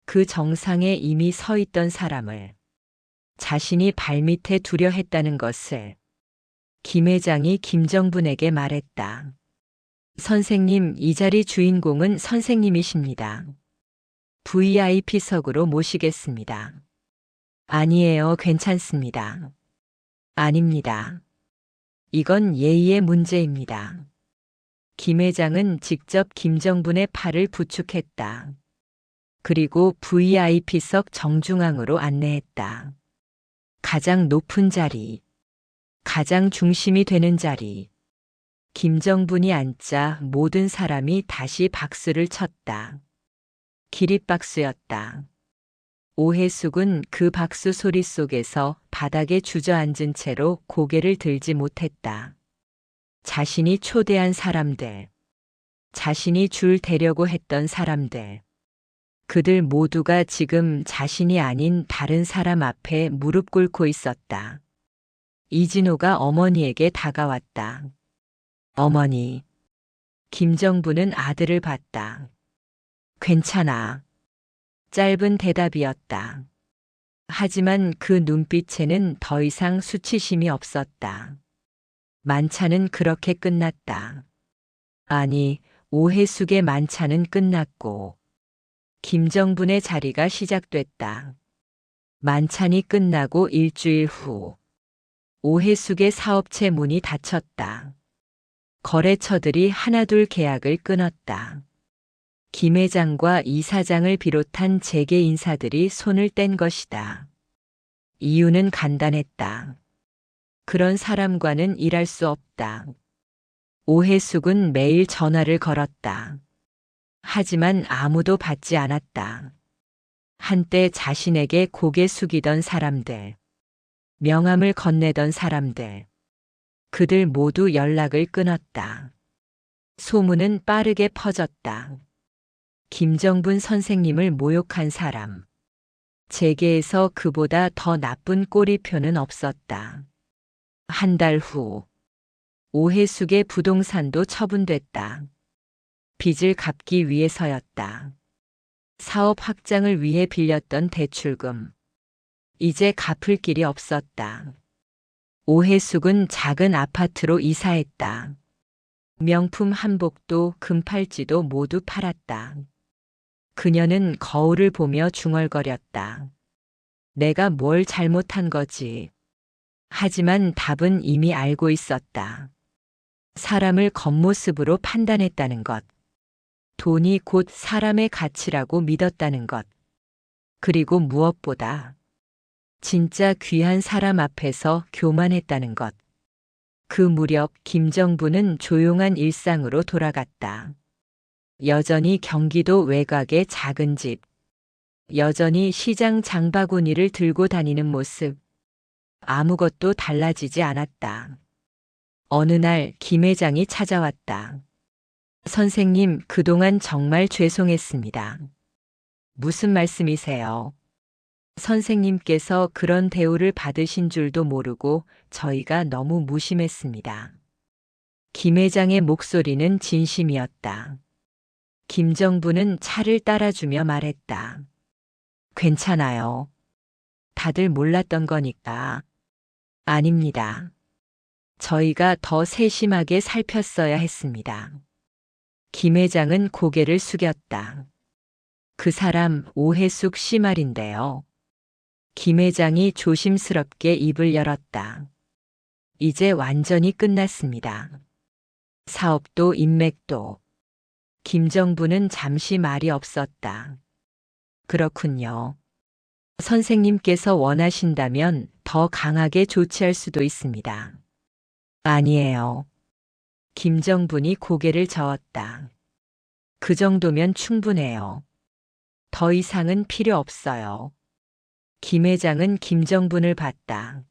Speaker 1: 그 정상에 이미 서 있던 사람을 자신이 발밑에 두려 했다는 것을 김 회장이 김정분에게 말했다. 선생님, 이 자리 주인공은 선생님이십니다. VIP석으로 모시겠습니다. 아니에요, 괜찮습니다. 아닙니다. 이건 예의의 문제입니다. 김 회장은 직접 김정분의 팔을 부축했다. 그리고 VIP석 정중앙으로 안내했다. 가장 높은 자리, 가장 중심이 되는 자리. 김정분이 앉자 모든 사람이 다시 박수를 쳤다. 기립박수였다. 오해숙은 그 박수 소리 속에서 바닥에 주저앉은 채로 고개를 들지 못했다. 자신이 초대한 사람들, 자신이 줄 대려고 했던 사람들, 그들 모두가 지금 자신이 아닌 다른 사람 앞에 무릎 꿇고 있었다. 이진호가 어머니에게 다가왔다. 어머니. 김정분은 아들을 봤다. 괜찮아. 짧은 대답이었다. 하지만 그 눈빛에는 더 이상 수치심이 없었다. 만찬은 그렇게 끝났다. 아니, 오해숙의 만찬은 끝났고 김정분의 자리가 시작됐다. 만찬이 끝나고 일주일 후 오해숙의 사업체 문이 닫혔다. 거래처들이 하나둘 계약을 끊었다. 김 회장과 이사장을 비롯한 재계 인사들이 손을 뗀 것이다. 이유는 간단했다. 그런 사람과는 일할 수 없다. 오해숙은 매일 전화를 걸었다. 하지만 아무도 받지 않았다. 한때 자신에게 고개 숙이던 사람들, 명함을 건네던 사람들, 그들 모두 연락을 끊었다. 소문은 빠르게 퍼졌다. 김정분 선생님을 모욕한 사람. 재계에서 그보다 더 나쁜 꼬리표는 없었다. 한 달 후, 오해숙의 부동산도 처분됐다. 빚을 갚기 위해서였다. 사업 확장을 위해 빌렸던 대출금. 이제 갚을 길이 없었다. 오해숙은 작은 아파트로 이사했다. 명품 한복도 금팔찌도 모두 팔았다. 그녀는 거울을 보며 중얼거렸다. 내가 뭘 잘못한 거지. 하지만 답은 이미 알고 있었다. 사람을 겉모습으로 판단했다는 것. 돈이 곧 사람의 가치라고 믿었다는 것. 그리고 무엇보다 진짜 귀한 사람 앞에서 교만했다는 것. 그 무렵 김정부는 조용한 일상으로 돌아갔다. 여전히 경기도 외곽의 작은 집, 여전히 시장 장바구니를 들고 다니는 모습, 아무것도 달라지지 않았다. 어느 날 김 회장이 찾아왔다. 선생님, 그동안 정말 죄송했습니다. 무슨 말씀이세요? 선생님께서 그런 대우를 받으신 줄도 모르고 저희가 너무 무심했습니다. 김 회장의 목소리는 진심이었다. 김정부는 차를 따라주며 말했다. 괜찮아요. 다들 몰랐던 거니까. 아닙니다. 저희가 더 세심하게 살폈어야 했습니다. 김 회장은 고개를 숙였다. 그 사람 오해숙 씨 말인데요. 김 회장이 조심스럽게 입을 열었다. 이제 완전히 끝났습니다. 사업도 인맥도. 김정부는 잠시 말이 없었다. 그렇군요. 선생님께서 원하신다면 더 강하게 조치할 수도 있습니다. 아니에요. 김정분이 고개를 저었다. 그 정도면 충분해요. 더 이상은 필요 없어요. 김 회장은 김정분을 봤다.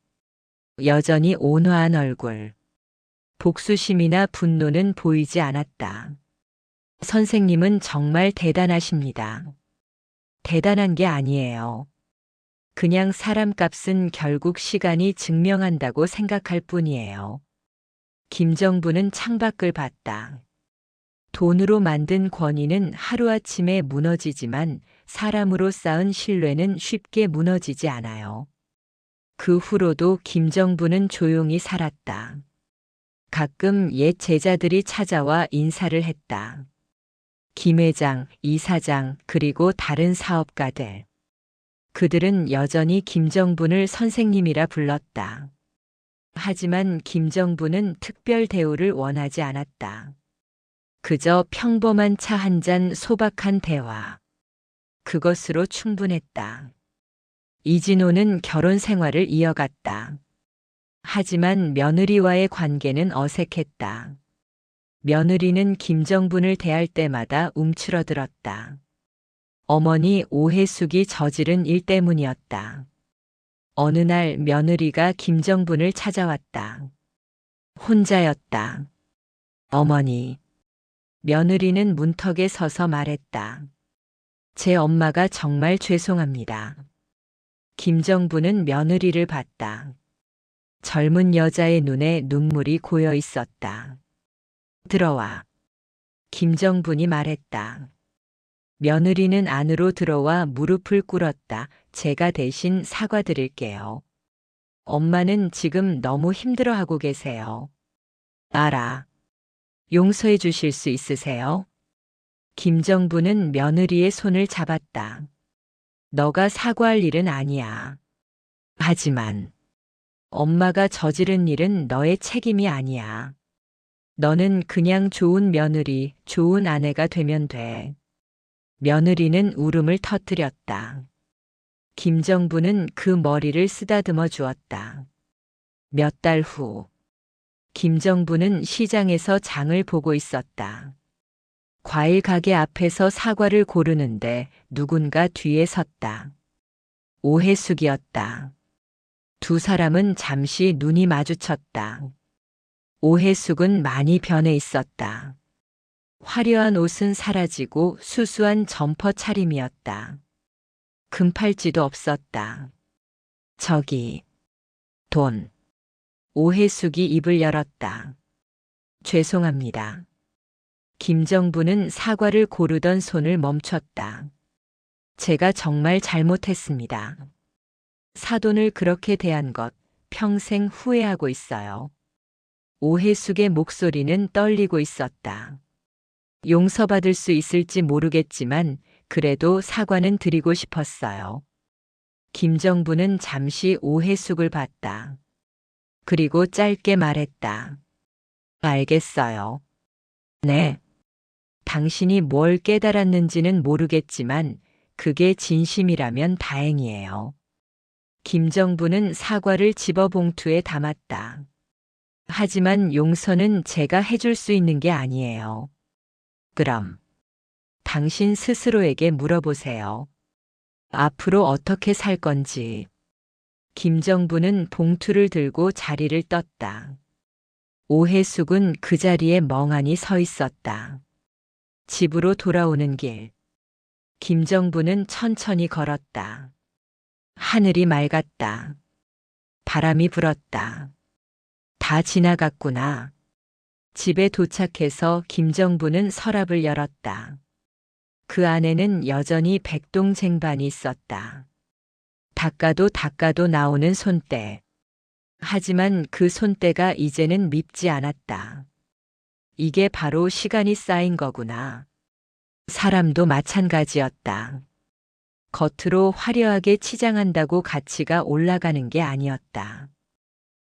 Speaker 1: 여전히 온화한 얼굴. 복수심이나 분노는 보이지 않았다. 선생님은 정말 대단하십니다. 대단한 게 아니에요. 그냥 사람 값은 결국 시간이 증명한다고 생각할 뿐이에요. 김정부는 창밖을 봤다. 돈으로 만든 권위는 하루아침에 무너지지만 사람으로 쌓은 신뢰는 쉽게 무너지지 않아요. 그 후로도 김정부는 조용히 살았다. 가끔 옛 제자들이 찾아와 인사를 했다. 김 회장, 이 사장, 그리고 다른 사업가들. 그들은 여전히 김정분을 선생님이라 불렀다. 하지만 김정부는 특별 대우를 원하지 않았다. 그저 평범한 차 한 잔 소박한 대화. 그것으로 충분했다. 이진호는 결혼 생활을 이어갔다. 하지만 며느리와의 관계는 어색했다. 며느리는 김정분을 대할 때마다 움츠러들었다. 어머니 오해숙이 저지른 일 때문이었다. 어느 날 며느리가 김정분을 찾아왔다. 혼자였다. 어머니. 며느리는 문턱에 서서 말했다. 제 엄마가 정말 죄송합니다. 김정부는 며느리를 봤다. 젊은 여자의 눈에 눈물이 고여 있었다. 들어와. 김정분이 말했다. 며느리는 안으로 들어와 무릎을 꿇었다. 제가 대신 사과드릴게요. 엄마는 지금 너무 힘들어하고 계세요. 알아. 용서해 주실 수 있으세요? 김정부는 며느리의 손을 잡았다. 너가 사과할 일은 아니야. 하지만 엄마가 저지른 일은 너의 책임이 아니야. 너는 그냥 좋은 며느리, 좋은 아내가 되면 돼. 며느리는 울음을 터뜨렸다. 김정부는 그 머리를 쓰다듬어 주었다. 몇 달 후, 김정부는 시장에서 장을 보고 있었다. 과일 가게 앞에서 사과를 고르는데 누군가 뒤에 섰다. 오해숙이었다. 두 사람은 잠시 눈이 마주쳤다. 오해숙은 많이 변해 있었다. 화려한 옷은 사라지고 수수한 점퍼 차림이었다. 금팔찌도 없었다. 저기, 돈. 오해숙이 입을 열었다. 죄송합니다. 김정부는 사과를 고르던 손을 멈췄다. 제가 정말 잘못했습니다. 사돈을 그렇게 대한 것 평생 후회하고 있어요. 오해숙의 목소리는 떨리고 있었다. 용서받을 수 있을지 모르겠지만 그래도 사과는 드리고 싶었어요. 김정부는 잠시 오해숙을 봤다. 그리고 짧게 말했다. 알겠어요. 네. 당신이 뭘 깨달았는지는 모르겠지만 그게 진심이라면 다행이에요. 김정부는 사과를 집어 봉투에 담았다. 하지만 용서는 제가 해줄 수 있는 게 아니에요. 그럼 당신 스스로에게 물어보세요. 앞으로 어떻게 살 건지. 김정부는 봉투를 들고 자리를 떴다. 오해숙은 그 자리에 멍하니 서 있었다. 집으로 돌아오는 길. 김정부는 천천히 걸었다. 하늘이 맑았다. 바람이 불었다. 다 지나갔구나. 집에 도착해서 김정부는 서랍을 열었다. 그 안에는 여전히 백동쟁반이 있었다. 닦아도 나오는 손때. 하지만 그 손때가 이제는 밉지 않았다. 이게 바로 시간이 쌓인 거구나. 사람도 마찬가지였다. 겉으로 화려하게 치장한다고 가치가 올라가는 게 아니었다.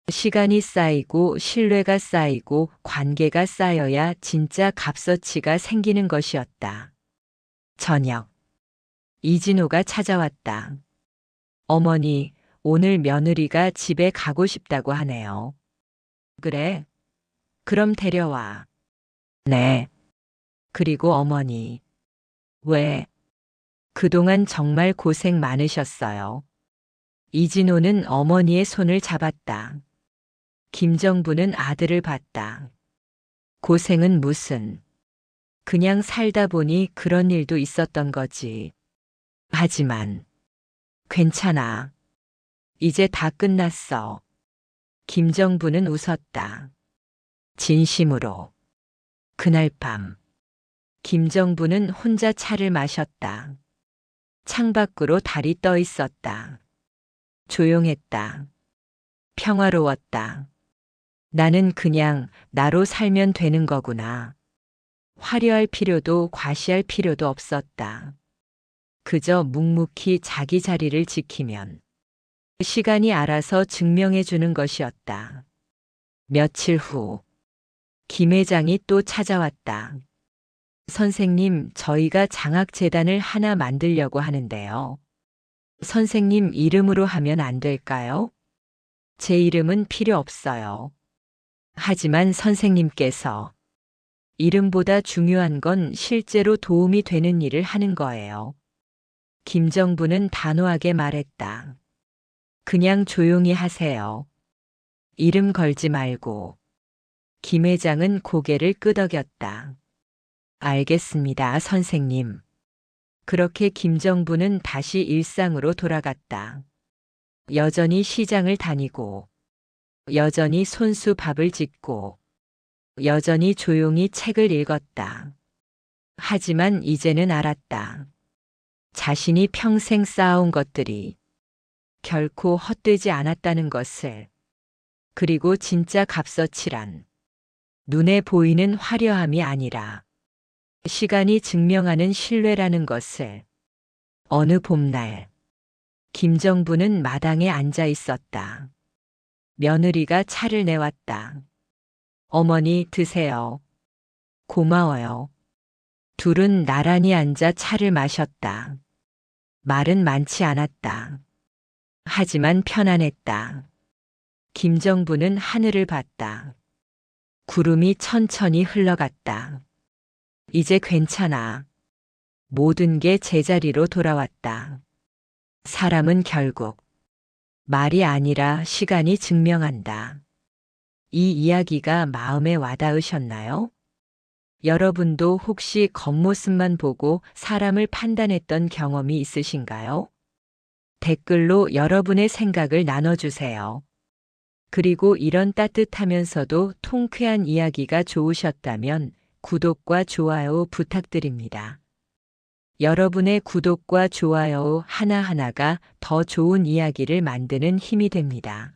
Speaker 1: 시간이 쌓이고 신뢰가 쌓이고 관계가 쌓여야 진짜 값어치가 생기는 것이었다. 저녁. 이진호가 찾아왔다. 어머니, 오늘 며느리가 집에 가고 싶다고 하네요. 그래? 그럼 데려와. 네. 그리고 어머니. 왜? 그동안 정말 고생 많으셨어요. 이진호는 어머니의 손을 잡았다. 김정부는 아들을 봤다. 고생은 무슨. 그냥 살다 보니 그런 일도 있었던 거지. 하지만 괜찮아. 이제 다 끝났어. 김정부는 웃었다. 진심으로. 그날 밤 김정부는 혼자 차를 마셨다. 창밖으로 달이 떠 있었다. 조용했다. 평화로웠다. 나는 그냥 나로 살면 되는 거구나. 화려할 필요도 과시할 필요도 없었다. 그저 묵묵히 자기 자리를 지키면 시간이 알아서 증명해 주는 것이었다. 며칠 후 김 회장이 또 찾아왔다. 선생님, 저희가 장학재단을 하나 만들려고 하는데요. 선생님 이름으로 하면 안 될까요? 제 이름은 필요 없어요. 하지만 선생님께서 이름보다 중요한 건 실제로 도움이 되는 일을 하는 거예요. 김정부는 단호하게 말했다. 그냥 조용히 하세요. 이름 걸지 말고. 김 회장은 고개를 끄덕였다. 알겠습니다, 선생님. 그렇게 김정부는 다시 일상으로 돌아갔다. 여전히 시장을 다니고, 여전히 손수 밥을 짓고, 여전히 조용히 책을 읽었다. 하지만 이제는 알았다. 자신이 평생 쌓아온 것들이 결코 헛되지 않았다는 것을. 그리고 진짜 값어치란 눈에 보이는 화려함이 아니라 시간이 증명하는 신뢰라는 것을. 어느 봄날 김정부는 마당에 앉아 있었다. 며느리가 차를 내왔다. 어머니 드세요. 고마워요. 둘은 나란히 앉아 차를 마셨다. 말은 많지 않았다. 하지만 편안했다. 김정부는 하늘을 봤다. 구름이 천천히 흘러갔다. 이제 괜찮아. 모든 게 제자리로 돌아왔다. 사람은 결국 말이 아니라 시간이 증명한다. 이 이야기가 마음에 와닿으셨나요? 여러분도 혹시 겉모습만 보고 사람을 판단했던 경험이 있으신가요? 댓글로 여러분의 생각을 나눠주세요. 그리고 이런 따뜻하면서도 통쾌한 이야기가 좋으셨다면 구독과 좋아요 부탁드립니다. 여러분의 구독과 좋아요 하나하나가 더 좋은 이야기를 만드는 힘이 됩니다.